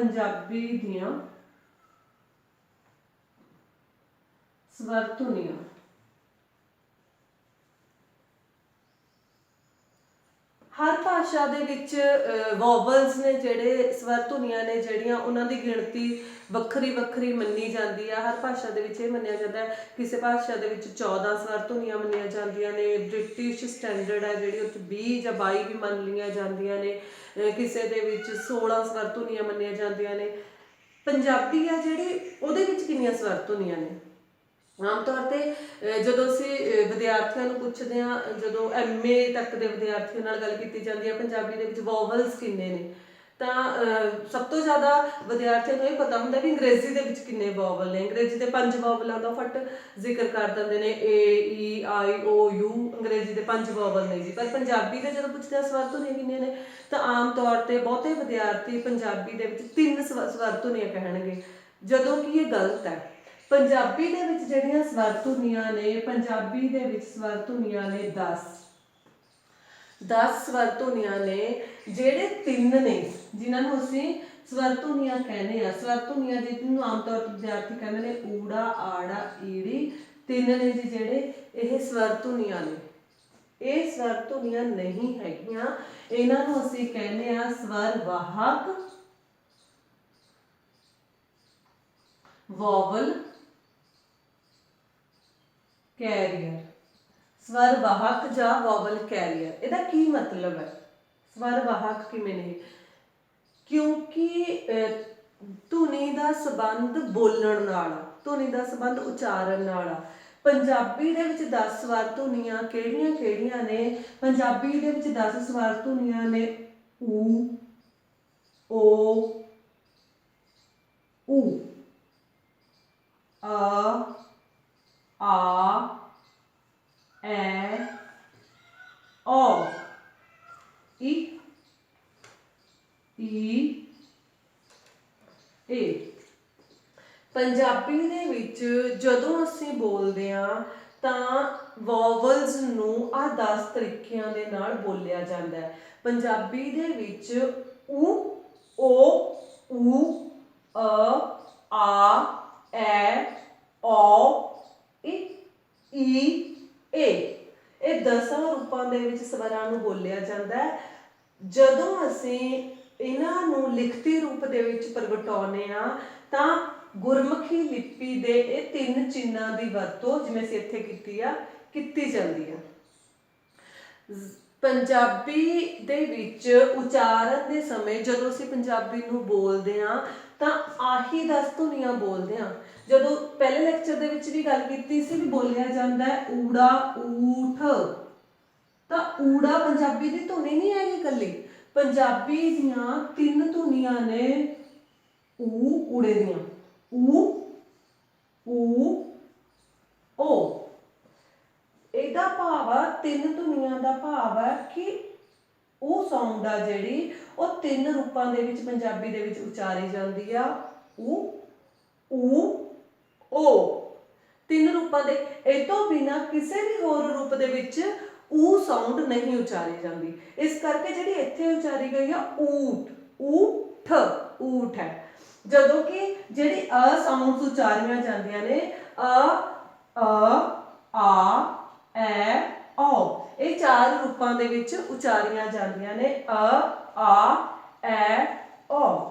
पंजाबी दियां स्वर धुनियां। हर भाषा दे विच वॉवल्स ने जिहड़े स्वर धुनियां ने जिहड़ियां उन्हां दी गिणती ਵੱਖਰੀ ਵੱਖਰੀ ਮੰਨੀ ਜਾਂਦੀ ਆ। ਹਰ ਭਾਸ਼ਾ ਦੇ ਵਿੱਚ ਇਹ ਮੰਨਿਆ ਜਾਂਦਾ ਹੈ ਕਿਸੇ ਭਾਸ਼ਾ ਦੇ ਵਿੱਚ 14 ਸਵਰ ਧੁਨੀਆਂ ਮੰਨੀਆਂ ਜਾਂਦੀਆਂ ਨੇ। ਬ੍ਰਿਟਿਸ਼ ਸਟੈਂਡਰਡ ਹੈ ਜਿਹੜੀ ਉਹ 'ਚ 20 ਜਾਂ 22 ਵੀ ਮੰਨ ਲਈਆਂ ਜਾਂਦੀਆਂ ਨੇ। ਕਿਸੇ ਦੇ ਵਿੱਚ 16 ਸਵਰ ਧੁਨੀਆਂ ਮੰਨੀਆਂ ਜਾਂਦੀਆਂ ਨੇ। ਪੰਜਾਬੀ ਆ ਜਿਹੜੀ ਉਹਦੇ ਵਿੱਚ ਕਿੰਨੀਆਂ ਸਵਰ ਧੁਨੀਆਂ ਨੇ? ਆਮ ਤੌਰ ਤੇ ਜਦੋਂ ਅਸੀਂ ਵਿਦਿਆਰਥੀਆਂ ਨੂੰ ਪੁੱਛਦੇ ਹਾਂ, ਜਦੋਂ MA ਤੱਕ ਦੇ ਵਿਦਿਆਰਥੀਆਂ ਨਾਲ ਗੱਲ ਕੀਤੀ ਜਾਂਦੀ ਹੈ ਪੰਜਾਬੀ ਦੇ ਵਿੱਚ ਵੋਵਲਸ ਕਿੰਨੇ ਨੇ, ਤਾਂ ਸਭ ਤੋਂ ਜ਼ਿਆਦਾ ਵਿਦਿਆਰਥੀਆਂ ਨੂੰ ਇਹ ਪਤਾ ਹੁੰਦਾ ਵੀ ਅੰਗਰੇਜ਼ੀ ਦੇ ਵਿੱਚ ਕਿੰਨੇ ਵੋਵਲ ਨੇ। ਅੰਗਰੇਜ਼ੀ ਦੇ 5 ਵੋਵਲਾਂ ਦਾ ਫਟ ਜ਼ਿਕਰ ਕਰ ਦਿੰਦੇ ਨੇ, AEIOU। ਅੰਗਰੇਜ਼ੀ ਦੇ 5 ਵੋਵਲ ਨੇ ਜੀ। ਪਰ ਪੰਜਾਬੀ ਦੇ ਜਦੋਂ ਪੁੱਛਦੇ ਆ ਸਵਰ ਧੁਨੀਆਂ ਕਿੰਨੀਆਂ ਨੇ, ਤਾਂ ਆਮ ਤੌਰ ਤੇ ਬਹੁਤੇ ਵਿਦਿਆਰਥੀ ਪੰਜਾਬੀ ਦੇ ਵਿੱਚ 3 ਸਵਰ ਧੁਨੀਆਂ ਕਹਿਣਗੇ, ਜਦੋਂ ਕਿ ਇਹ ਗਲਤ ਹੈ। ਪੰਜਾਬੀ ਦੇ ਵਿੱਚ ਜਿਹੜੀਆਂ ਸਵਰ ਧੁਨੀਆਂ ਨੇ, ਪੰਜਾਬੀ ਦੇ ਵਿੱਚ ਸਵਰ ਧੁਨੀਆਂ ਨੇ 10 ਸਵਰ ਧੁਨੀਆਂ ਨੇ। ਜਿਹੜੇ 3 ਨੇ ਜਿਨ੍ਹਾਂ ਨੂੰ ਅਸੀਂ ਸਵਰ ਧੁਨੀਆਂ ਕਹਿੰਦੇ ਆ, ਸਵਰ ਧੁਨੀਆਂ ਜਿਹਨੂੰ ਆਮ ਤੌਰ ਤੇ ਵਿਦਿਆਰਥੀ ਕਹਿੰਦੇ ਨੇ ਊੜਾ, ਆੜਾ, ਈੜੀ, 3 ਨੇ ਜੀ ਜਿਹੜੇ ਇਹ ਸਵਰ ਧੁਨੀਆਂ ਨੇ। ਇਹ ਸਵਰ ਧੁਨੀਆਂ ਨਹੀਂ ਹੈਗੀਆਂ, ਇਹਨਾਂ ਨੂੰ ਅਸੀਂ ਕਹਿੰਦੇ ਆ ਸਵਰ ਵਾਹਕ, ਵੋਵਲ कैरियर। स्वर वाहक या वोवल कैरियर, ਇਹਦਾ ਕੀ ਮਤਲਬ ਹੈ? ਸਵਰ ਵਾਹਕ ਕਿਵੇਂ ਨੇ? ਕਿਉਂਕਿ ਧੁਨੀ ਦਾ ਸੰਬੰਧ ਬੋਲਣ ਨਾਲ, ਧੁਨੀ ਦਾ ਸੰਬੰਧ ਉਚਾਰਨ ਨਾਲ। ਪੰਜਾਬੀ ਦੇ ਵਿੱਚ 10 ਸਵਰ ਧੁਨੀਆਂ ਕਿਹੜੀਆਂ ਕਿਹੜੀਆਂ ਨੇ? ਪੰਜਾਬੀ ਦੇ ਵਿੱਚ 10 ਸਵਰ ਧੁਨੀਆਂ ਨੇ ਊ, ਓ, ਊ, ਆ, ਐ, ਔ, ਈ, ਏ। ਪੰਜਾਬੀ ਦੇ ਵਿੱਚ ਜਦੋਂ ਅਸੀਂ ਬੋਲਦੇ ਹਾਂ ਤਾਂ ਵੋਵਲਸ ਨੂੰ ਆ 10 ਤਰੀਕਿਆਂ ਦੇ ਨਾਲ ਬੋਲਿਆ ਜਾਂਦਾ ਹੈ। ਪੰਜਾਬੀ ਦੇ ਵਿੱਚ ਊ, ਓ, ਊ, ਆ, ਐ, ਔ, ਈ, ਏ। ਇਹ 10 ਰੂਪਾਂ ਦੇ ਵਿੱਚ ਸਵਰਾਂ ਨੂੰ ਬੋਲਿਆ ਜਾਂਦਾ ਹੈ। ਜਦੋਂ ਅਸੀਂ ਇਹਨਾਂ ਨੂੰ ਲਿਖਤੀ ਰੂਪ ਦੇ ਵਿੱਚ ਪ੍ਰਗਟਾਉਂਦੇ ਹਾਂ ਤਾਂ ਗੁਰਮੁਖੀ ਲਿਪੀ ਦੇ ਇਹ 3 ਚਿੰਨ੍ਹਾਂ ਦੀ ਵਰਤੋਂ, ਜਿਵੇਂ ਅਸੀਂ ਇੱਥੇ ਕੀਤੀ ਆ, ਕੀਤੀ ਜਾਂਦੀ ਆ। ਪੰਜਾਬੀ ਦੇ ਵਿੱਚ ਉਚਾਰਨ ਦੇ ਸਮੇਂ ਜਦੋਂ ਅਸੀਂ ਪੰਜਾਬੀ ਨੂੰ ਬੋਲਦੇ ਹਾਂ ਤਾਂ ਆਹੀ 10 ਧੁਨੀਆਂ ਬੋਲਦੇ ਹਾਂ। ਜਦੋਂ ਪਹਿਲੇ ਲੈਕਚਰ ਦੇ ਵਿੱਚ ਵੀ ਗੱਲ ਕੀਤੀ ਸੀ ਵੀ ਬੋਲਿਆ ਜਾਂਦਾ ਹੈ ਊੜਾ, ਊਠ, ਤਾਂ ਊੜਾ ਪੰਜਾਬੀ ਦੀ ਧੁਨੀ ਨਹੀਂ ਹੈਗੀ ਇਕੱਲੀ। ਪੰਜਾਬੀ ਦੀਆਂ 3 ਧੁਨੀਆਂ ਨੇ ਊ, ਊੜੇ ਦੀਆਂ, ਊ, ਊ, ਓ। ਇਹਦਾ ਭਾਵ ਆ 3 ਧੁਨੀਆਂ ਦਾ ਭਾਵ ਹੈ ਕਿ ਉਹ ਸਾਊਂਡ ਆ ਜਿਹੜੀ ਉਹ 3 ਰੂਪਾਂ ਦੇ ਵਿੱਚ ਪੰਜਾਬੀ ਦੇ ਵਿੱਚ ਉਚਾਰੀ ਜਾਂਦੀ ਆ। ਊ, ਊ, ਓ, 3 ਰੂਪਾਂ ਦੇ। ਇਹ ਤੋਂ ਬਿਨਾਂ ਕਿਸੇ ਵੀ ਹੋਰ ਰੂਪ ਦੇ ਵਿੱਚ ਊ ਸਾਊਂਡ ਨਹੀਂ ਉਚਾਰੀ ਜਾਂਦੀ। ਇਸ ਕਰਕੇ ਜਿਹੜੀ ਇੱਥੇ ਉਚਾਰੀ ਗਈ ਆ ਊਠ, ਊਠ, ਊਠ ਹੈ। ਜਦੋਂ ਕਿ ਜਿਹੜੀ ਅ ਸਾਊਂਡਸ ਉਚਾਰੀਆਂ ਜਾਂਦੀਆਂ ਨੇ ਆ, ਐ, ਔ, ਇਹ 4 ਰੂਪਾਂ ਦੇ ਵਿੱਚ ਉਚਾਰੀਆਂ ਜਾਂਦੀਆਂ ਨੇ। ਆ, ਐ, ਔ।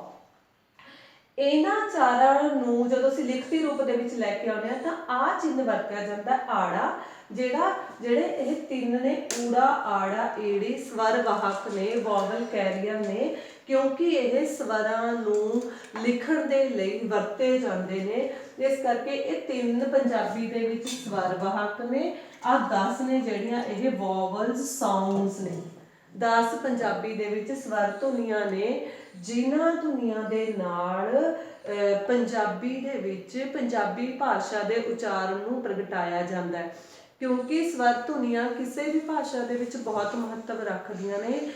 ਇਹਨਾਂ ਚਾਰਾਂ ਨੂੰ ਜਦੋਂ ਅਸੀਂ ਲਿਖਤੀ ਰੂਪ ਦੇ ਵਿੱਚ ਲੈ ਕੇ ਆਉਂਦੇ ਹਾਂ ਤਾਂ ਆਹ ਚਿੰਨ੍ਹ ਵਰਤਿਆ ਜਾਂਦਾ ਆੜਾ, ਜਿਹੜੇ ਇਹ 3 ਨੇ ਊੜਾ, ਆੜਾ, ਈੜੀ, ਸਵਰ ਵਾਹਕ ਨੇ, ਵੋਵਲ ਕੈਰੀਅਰ ਨੇ, ਕਿਉਂਕਿ ਇਹ ਸਵਰਾਂ ਨੂੰ ਲਿਖਣ ਦੇ ਲਈ ਵਰਤੇ ਜਾਂਦੇ ਨੇ। ਇਸ ਕਰਕੇ ਇਹ 3 ਪੰਜਾਬੀ ਦੇ ਵਿੱਚ ਸਵਰ ਵਾਹਕ ਨੇ। ਆ 10 ਨੇ ਜਿਹੜੀਆਂ ਇਹ ਵੋਵਲਸ ਸਾਊਂਡਸ ਨੇ। 10 ਪੰਜਾਬੀ ਦੇ ਵਿੱਚ ਸਵਰ ਧੁਨੀਆਂ ਨੇ, ਜਿਨ੍ਹਾਂ ਧੁਨੀਆਂ ਦੇ ਨਾਲ ਪੰਜਾਬੀ ਦੇ ਵਿੱਚ ਪੰਜਾਬੀ ਭਾਸ਼ਾ ਦੇ ਉਚਾਰਨ ਨੂੰ ਪ੍ਰਗਟਾਇਆ ਜਾਂਦਾ ਹੈ। ਕਿਉਂਕਿ ਸਵਰ ਧੁਨੀਆਂ ਕਿਸੇ ਵੀ ਭਾਸ਼ਾ ਦੇ ਵਿੱਚ ਬਹੁਤ ਮਹੱਤਵ ਰੱਖਦੀਆਂ ਨੇ।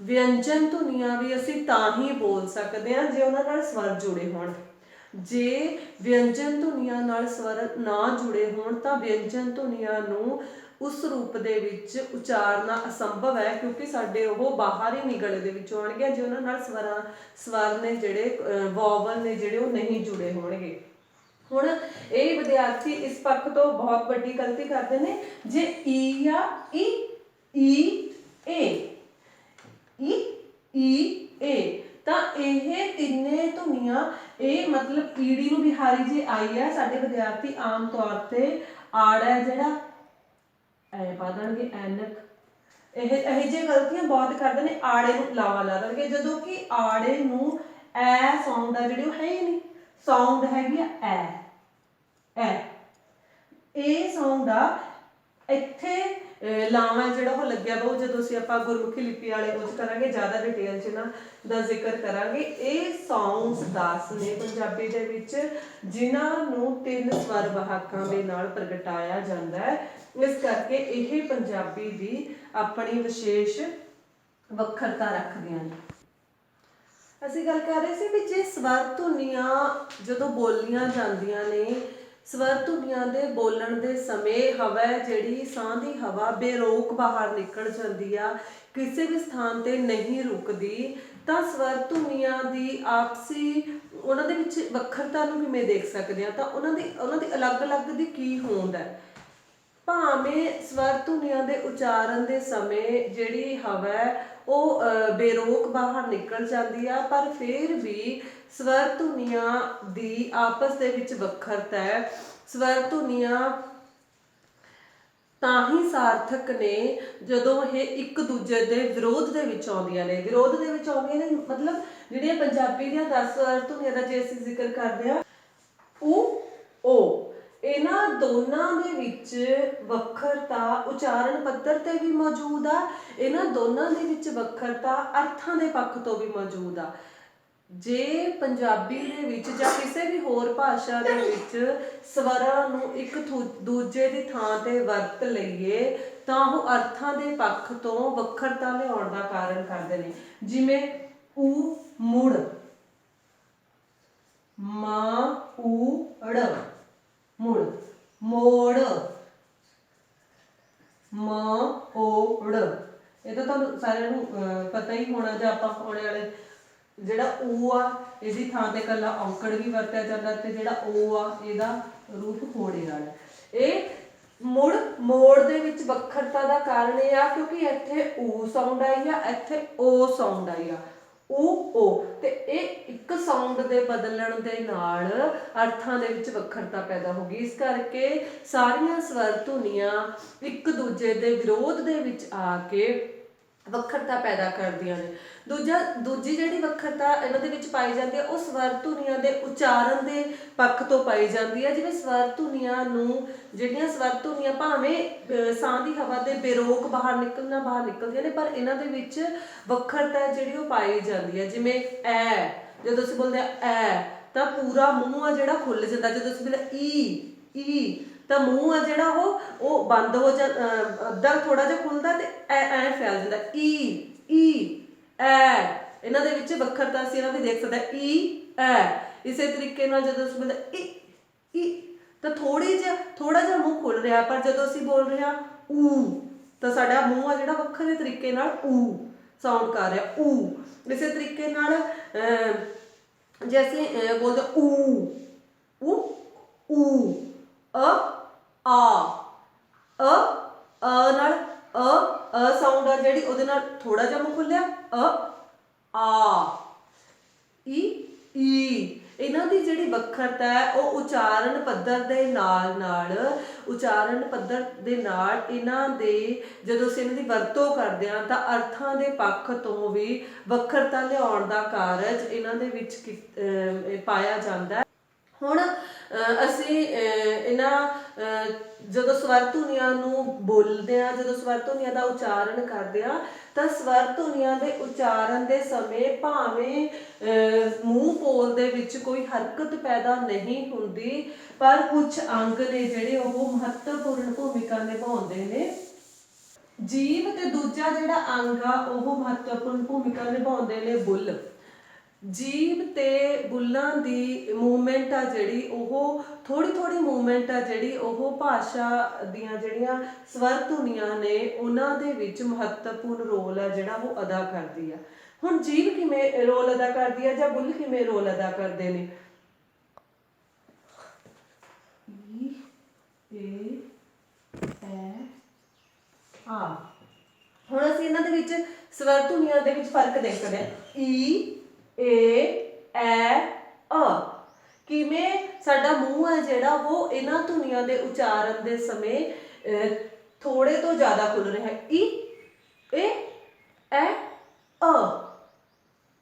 ਵਿਅੰਜਨ ਧੁਨੀਆਂ ਵੀ ਅਸੀਂ ਤਾਂ ਹੀ ਬੋਲ ਸਕਦੇ ਹਾਂ ਜੇ ਉਹਨਾਂ ਨਾਲ ਸਵਰ ਜੁੜੇ ਹੋਣ। ਜੇ ਵਿਅੰਜਨ ਧੁਨੀਆਂ ਨਾਲ ਸਵਰ ਨਾ ਜੁੜੇ ਹੋਣ ਤਾਂ ਵਿਅੰਜਨ ਧੁਨੀਆਂ ਨੂੰ ਉਸ ਰੂਪ ਦੇ ਵਿੱਚ ਉਚਾਰਨਾ ਅਸੰਭਵ ਹੈ, ਕਿਉਂਕਿ ਸਾਡੇ ਉਹ ਬਾਹਰੀ ਨਿਗਲੇ ਦੇ ਵਿੱਚੋਂ ਆਉਣਗੇ ਜੇ ਉਹਨਾਂ ਨਾਲ ਸਵਰ ਨੇ ਜਿਹੜੇ ਵੋਵਲ ਨੇ ਜਿਹੜੇ ਉਹ ਨਹੀਂ ਜੁੜੇ ਹੋਣਗੇ। ਹੁਣ ਇਹ ਵਿਦਿਆਰਥੀ ਇਸ ਪੱਖ ਤੋਂ ਬਹੁਤ ਵੱਡੀ ਗਲਤੀ ਕਰਦੇ ਨੇ, ਜੇ ਈ ਜਾਂ ਈ ਏ ਤਾਂ ਇਹ ਤਿੰਨੇ ਧੁਨੀਆਂ, ਇਹ ਮਤਲਬ ਈੜੀ ਨੂੰ ਬਿਹਾਰੀ ਜੇ ਆਈ ਹੈ, ਸਾਡੇ ਵਿਦਿਆਰਥੀ ਆਮ ਤੌਰ ਤੇ ਆੜ ਹੈ ਜਿਹੜਾ ਐ ਪਾ ਦੇਣਗੇ ਐਨਕ। ਇਹ ਜੇ ਗਲਤੀਆਂ ਬਹੁਤ ਕਰਦੇ ਨੇ, ਆੜੇ ਨੂੰ ਲਾਵਾ ਲਾ ਦੇਣਗੇ, ਜਦੋਂ ਕਿ ਆੜੇ ਨੂੰ ਐ ਸਾਊਂਡ ਆ ਜਿਹੜੀ ਉਹ ਹੈ ਹੀ ਨਹੀਂ, ਸਾਊਂਡ ਹੈਗੀ ਆ ਐ ਇਹ ਸਾਊਂਡ ਆ। ਇੱਥੇ ਲਾਵਾਂ ਜਿਹੜਾ ਉਹ ਲੱਗਿਆ ਵਾ, ਜਦੋਂ ਅਸੀਂ ਆਪਾਂ ਗੁਰਮੁਖੀ ਲਿਪੀ ਵਾਲੇ ਕੁਝ ਕਰਾਂਗੇ, ਜ਼ਿਆਦਾ ਡਿਟੇਲ 'ਚ ਇਹਨਾਂ ਦਾ ਜ਼ਿਕਰ ਕਰਾਂਗੇ। ਇਹ ਸਾਊਂਡਸ 10 ਨੇ ਪੰਜਾਬੀ ਦੇ ਵਿੱਚ, ਜਿਨ੍ਹਾਂ ਨੂੰ 3 ਸਵਰ ਵਾਹਕਾਂ ਦੇ ਨਾਲ ਪ੍ਰਗਟਾਇਆ ਜਾਂਦਾ ਹੈ। ਇਸ ਕਰਕੇ ਇਹ ਪੰਜਾਬੀ ਦੀ ਆਪਣੀ ਵਿਸ਼ੇਸ਼ ਵੱਖਰਤਾ ਰੱਖਦੀਆਂ ਨੇ। ਅਸੀਂ ਗੱਲ ਕਰ ਰਹੇ ਸੀ ਵੀ ਜੇ ਸਵਰ ਧੁਨੀਆਂ ਜਦੋਂ ਬੋਲੀਆਂ ਜਾਂਦੀਆਂ ਨੇ, ਸਵਰ ਧੁਨੀਆਂ ਦੇ ਬੋਲਣ ਦੇ ਸਮੇਂ ਹਵਾ ਜਿਹੜੀ ਸਾਹ ਦੀ ਹਵਾ ਬੇਰੋਕ ਬਾਹਰ ਨਿਕਲ ਜਾਂਦੀ ਆ, ਕਿਸੇ ਵੀ ਸਥਾਨ ਤੇ ਨਹੀਂ ਰੁਕਦੀ, ਤਾਂ ਸਵਰ ਧੁਨੀਆਂ ਦੀ ਆਪਸੀ ਉਹਨਾਂ ਦੇ ਵਿੱਚ ਵੱਖਰਤਾ ਨੂੰ ਕਿਵੇਂ ਦੇਖ ਸਕਦੇ ਆ? ਤਾਂ ਉਹਨਾਂ ਦੀ ਅਲੱਗ-ਅਲੱਗ ਦੀ ਕੀ ਹੋਂਦ ਹੈ। ਭਾਵੇਂ ਸਵਰ ਧੁਨੀਆਂ ਦੇ ਉਚਾਰਨ ਦੇ ਸਮੇਂ ਜਿਹੜੀ ਹਵਾ ਹੈ ਉਹ ਬੇਰੋਕ ਬਾਹਰ ਨਿਕਲ ਜਾਂਦੀ ਆ, ਪਰ ਫਿਰ ਵੀ ਸਵਰ ਧੁਨੀਆਂ ਦੀ ਆਪਸ ਦੇ ਵਿੱਚ ਵੱਖਰਤਾ ਹੈ। ਸਵਰ ਧੁਨੀਆਂ ਤਾਂ ਹੀ ਸਾਰਥਕ ਨੇ ਜਦੋਂ ਇਹ ਇੱਕ ਦੂਜੇ ਦੇ ਵਿਰੋਧ ਦੇ ਵਿੱਚ ਆਉਂਦੀਆਂ ਨੇ। ਵਿਰੋਧ ਦੇ ਵਿੱਚ ਆਉਂਦੀਆਂ ਨੇ ਮਤਲਬ ਜਿਹੜੀਆਂ ਪੰਜਾਬੀ ਦੀਆਂ 10 ਸਵਰ ਧੁਨੀਆਂ ਦਾ ਜੇ ਅਸੀਂ ਜ਼ਿਕਰ ਕਰਦੇ ਹਾਂ, ਓ ਇਹਨਾਂ ਦੋਨਾਂ ਦੇ ਵਿੱਚ ਵੱਖਰਤਾ ਉਚਾਰਨ ਪੱਧਰ ਤੇ ਵੀ ਮੌਜੂਦ ਆ, ਇਹਨਾਂ ਦੋਨਾਂ ਦੇ ਵਿੱਚ ਵੱਖਰਤਾ ਅਰਥਾਂ ਦੇ ਪੱਖ ਤੋਂ ਵੀ ਮੌਜੂਦ ਆ। ਜੇ ਪੰਜਾਬੀ ਦੇ ਵਿੱਚ ਜਾਂ ਕਿਸੇ ਵੀ ਹੋਰ ਭਾਸ਼ਾ ਦੇ ਵਿੱਚ ਸਵਰਾਂ ਨੂੰ ਇੱਕ ਦੂਜੇ ਦੀ ਥਾਂ ਤੇ ਵਰਤ ਲਈਏ ਤਾਂ ਉਹ ਅਰਥਾਂ ਦੇ ਪੱਖ ਤੋਂ ਵੱਖਰਤਾ ਲਿਆਉਣ ਦਾ ਕਾਰਨ ਕਰਦੇ ਨੇ। ਜਿਵੇਂ ਮੁੜ, ੜ ਮੁੜ, ਮੋੜ, ਓੜ। ਇਹ ਤਾਂ ਤੁਹਾਨੂੰ ਸਾਰਿਆਂ ਨੂੰ ਪਤਾ ਹੀ ਹੋਣਾ, ਜਾਂ ਆਪਾਂ ਆਉਣੇ ਵਾਲੇ ਜਿਹੜਾ ਊ ਆ ਇਹਦੀ ਥਾਂ ਤੇ ਇਕੱਲਾ ਔਂਕੜ ਵੀ ਵਰਤਿਆ ਜਾਂਦਾ, ਤੇ ਜਿਹੜਾ ਓ ਆ ਇਹਦਾ ਰੂਪ ਹੋੜੇ ਵਾਲਾ। ਇਹ ਮੋੜ ਦੇ ਵਿੱਚ ਵੱਖਰਤਾ ਦਾ ਕਾਰਨ ਇਹ ਆ ਕਿਉਂਕਿ ਇੱਥੇ ਊ ਸਾਊਂਡ ਆਈ ਆ, ਇੱਥੇ ਓ ਸਾਊਂਡ ਆਈ ਆ, ਓ ਤੇ ਇਹ ਇੱਕ ਸਾਊਂਡ ਦੇ ਬਦਲਣ ਦੇ ਨਾਲ ਅਰਥਾਂ ਦੇ ਵਿੱਚ ਵੱਖਰਤਾ ਪੈਦਾ ਹੋ ਗਈ। ਇਸ ਕਰਕੇ ਸਾਰੀਆਂ ਸਵਰ ਧੁਨੀਆਂ ਇੱਕ ਦੂਜੇ ਦੇ ਵਿਰੋਧ ਦੇ ਵਿੱਚ ਆ ਕੇ ਵੱਖਰਤਾ ਪੈਦਾ ਕਰਦੀਆਂ ਨੇ। ਦੂਜੀ ਜਿਹੜੀ ਵੱਖਰਤਾ ਇਹਨਾਂ ਦੇ ਵਿੱਚ ਪਾਈ ਜਾਂਦੀ ਹੈ ਉਹ ਸਵਰ ਧੁਨੀਆਂ ਦੇ ਉਚਾਰਨ ਦੇ ਪੱਖ ਤੋਂ ਪਾਈ ਜਾਂਦੀ ਹੈ। ਜਿਵੇਂ ਸਵਰ ਧੁਨੀਆਂ ਨੂੰ, ਜਿਹੜੀਆਂ ਸਵਰ ਧੁਨੀਆਂ ਭਾਵੇਂ ਸਾਹ ਦੀ ਹਵਾ ਦੇ ਬੇਰੋਕ ਬਾਹਰ ਨਿਕਲਦੀਆਂ ਨੇ, ਪਰ ਇਹਨਾਂ ਦੇ ਵਿੱਚ ਵੱਖਰਤਾ ਜਿਹੜੀ ਉਹ ਪਾਈ ਜਾਂਦੀ ਹੈ। ਜਿਵੇਂ ਐ, ਜਦੋਂ ਅਸੀਂ ਬੋਲਦੇ ਐ ਤਾਂ ਪੂਰਾ ਮੂੰਹ ਆ ਜਿਹੜਾ ਖੁੱਲ ਜਾਂਦਾ, ਜਦੋਂ ਅਸੀਂ ਬੋਲਦੇ ਈ ਤਾਂ ਮੂੰਹ ਆ ਜਿਹੜਾ ਉਹ ਬੰਦ ਹੋ ਅੱਧਾ ਥੋੜਾ ਜਿਹਾ ਖੁੱਲਦਾ ਤੇ ਐ ਫੈਲ ਜਾਂਦਾ। ਈ ਐ, ਇਹਨਾਂ ਦੇ ਵਿੱਚ ਵੱਖਰਤਾ ਅਸੀਂ ਇਹਨਾਂ ਦੀ ਦੇਖ ਸਕਦੇ ਹਾਂ। ਈ ਐ, ਇਸੇ ਤਰੀਕੇ ਨਾਲ ਜਦੋਂ ਅਸੀਂ ਬੋਲਦੇ ਈ ਤਾਂ ਥੋੜਾ ਜਿਹਾ ਮੂੰਹ ਖੁੱਲ ਰਿਹਾ, ਪਰ ਜਦੋਂ ਅਸੀਂ ਬੋਲ ਰਹੇ ਹਾਂ ਊ ਤਾਂ ਸਾਡਾ ਮੂੰਹ ਆ ਜਿਹੜਾ ਵੱਖਰੇ ਤਰੀਕੇ ਨਾਲ ਊ ਸਾਊਂਡ ਕਰ ਰਿਹਾ, ਊ। ਇਸੇ ਤਰੀਕੇ ਨਾਲ ਜੇ ਅਸੀਂ ਬੋਲਦੇ ਊ ਨਾਲ ਸਾਊਂਡ ਆ ਜਿਹੜੀ ਉਹਦੇ ਨਾਲ ਥੋੜਾ ਜਿਹਾ ਮੂੰਹ ਖੁੱਲਿਆ, ਈ ਇਹਨਾਂ ਦੀ ਜਿਹੜੀ ਵੱਖਰਤਾ ਹੈ ਉਹ ਉਚਾਰਨ ਪੱਧਰ ਦੇ ਨਾਲ ਇਹਨਾਂ ਦੇ ਜਦੋਂ ਅਸੀਂ ਇਹਨਾਂ ਦੀ ਵਰਤੋਂ ਕਰਦੇ ਹਾਂ ਤਾਂ ਅਰਥਾਂ ਦੇ ਪੱਖ ਤੋਂ ਵੀ ਵੱਖਰਤਾ ਲਿਆਉਣ ਦਾ ਕਾਰਜ ਇਹਨਾਂ ਦੇ ਵਿੱਚ ਪਾਇਆ ਜਾਂਦਾ। ਹੁਣ ਅਸੀਂ ਜਦੋਂ ਸਵਰ ਧੁਨੀਆਂ ਨੂੰ ਬੋਲਦੇ ਹਾਂ, ਜਦੋਂ ਸਵਰ ਧੁਨੀਆਂ ਦਾ ਉਚਾਰਨ ਕਰਦੇ ਹਾਂ ਤਾਂ ਸਵਰ ਧੁਨੀਆਂ ਦੇ ਉਚਾਰਨ ਦੇ ਸਮੇਂ ਭਾਵੇਂ ਮੂੰਹ ਪੋਲ ਦੇ ਵਿੱਚ ਕੋਈ ਹਰਕਤ ਪੈਦਾ ਨਹੀਂ ਹੁੰਦੀ, ਪਰ ਕੁਝ ਅੰਗ ਨੇ ਜਿਹੜੇ ਉਹ ਮਹੱਤਵਪੂਰਨ ਭੂਮਿਕਾ ਨਿਭਾਉਂਦੇ ਨੇ। ਜੀਭ ਤੇ ਦੂਜਾ ਜਿਹੜਾ ਅੰਗ ਆ ਉਹ ਮਹੱਤਵਪੂਰਨ ਭੂਮਿਕਾ ਨਿਭਾਉਂਦੇ ਨੇ ਬੁੱਲ। ਜੀਭ ਤੇ ਬੁੱਲਾਂ ਦੀ ਮੂਵਮੈਂਟ ਆ ਜਿਹੜੀ ਉਹ ਥੋੜੀ ਥੋੜੀ ਮੂਵਮੈਂਟ ਆ ਜਿਹੜੀ ਉਹ ਭਾਸ਼ਾ ਦੀਆਂ ਜਿਹੜੀਆਂ ਸਵਰ ਧੁਨੀਆਂ ਨੇ ਉਹਨਾਂ ਦੇ ਵਿੱਚ ਮਹੱਤਵਪੂਰਨ ਰੋਲ ਆ ਜਿਹੜਾ ਉਹ ਅਦਾ ਕਰਦੀ ਆ। ਹੁਣ ਜੀਭ ਕਿਵੇਂ ਰੋਲ ਅਦਾ ਕਰਦੀ ਆ ਜਾਂ ਬੁੱਲ ਕਿਵੇਂ ਰੋਲ ਅਦਾ ਕਰਦੇ ਨੇ? ਈ ਏ ਐ ਆ। ਹੁਣ ਅਸੀਂ ਇਹਨਾਂ ਦੇ ਵਿੱਚ ਸਵਰ ਧੁਨੀਆਂ ਦੇ ਵਿੱਚ ਫਰਕ ਦੇਖਦੇ ਹਾਂ। ਈ ਏ ਐ ਅ। ਕਿਵੇਂ ਸਾਡਾ ਮੂੰਹ ਹੈ ਜਿਹੜਾ ਉਹ ਇਹਨਾਂ ਧੁਨੀਆਂ ਦੇ ਉਚਾਰਨ ਦੇ ਸਮੇਂ ਥੋੜੇ ਤੋਂ ਜ਼ਿਆਦਾ ਖੁੱਲ ਰਿਹਾ ਹੈ। ਈ ਏ ਐ ਅ।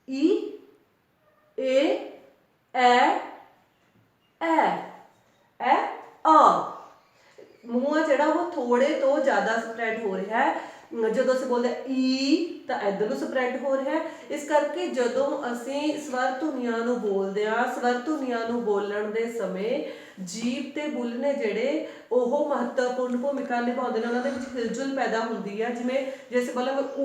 ਈ ਏ ਐ ਐ ਐ ਅ। ਮੂੰਹ ਜਿਹੜਾ ਉਹ ਥੋੜੇ ਤੋਂ ਜ਼ਿਆਦਾ ਸਪਰੈਡ ਹੋ ਰਿਹਾ ਹੈ। ਜਦੋਂ ਅਸੀਂ ਬੋਲਦੇ ਈ ਤਾਂ ਇੱਧਰ ਨੂੰ ਸਪਰੈਡ ਹੋ ਰਿਹਾ ਹੈ। ਇਸ ਕਰਕੇ ਜਦੋਂ ਅਸੀਂ ਸਵਰ ਧੁਨੀਆਂ ਨੂੰ ਬੋਲਦੇ ਹਾਂ, ਸਵਰ ਧੁਨੀਆਂ ਨੂੰ ਬੋਲਣ ਦੇ ਸਮੇਂ ਜੀਭ ਤੇ ਬੁੱਲ ਨੇ ਜਿਹੜੇ ਉਹ ਮਹੱਤਵਪੂਰਨ ਭੂਮਿਕਾ ਨਿਭਾਉਂਦੇ ਨੇ। ਉਹਨਾਂ ਦੇ ਵਿੱਚ ਹਿਲਜੁਲ ਪੈਦਾ ਹੁੰਦੀ ਹੈ। ਜਿਵੇਂ ਜੇ ਅਸੀਂ ਬੋਲਾਂਗੇ ਊ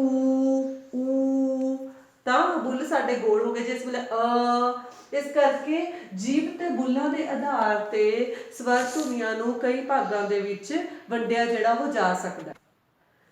ਊ ਤਾਂ ਬੁੱਲ ਸਾਡੇ ਗੋਲ ਹੋ ਗਏ। ਜੇ ਅਸੀਂ ਬੋਲੇ ਇਸ ਕਰਕੇ ਜੀਭ ਤੇ ਬੁੱਲਾਂ ਦੇ ਆਧਾਰ ਤੇ ਸਵਰ ਧੁਨੀਆਂ ਨੂੰ ਕਈ ਭਾਗਾਂ ਦੇ ਵਿੱਚ ਵੰਡਿਆ ਜਿਹੜਾ ਉਹ ਜਾ ਸਕਦਾ।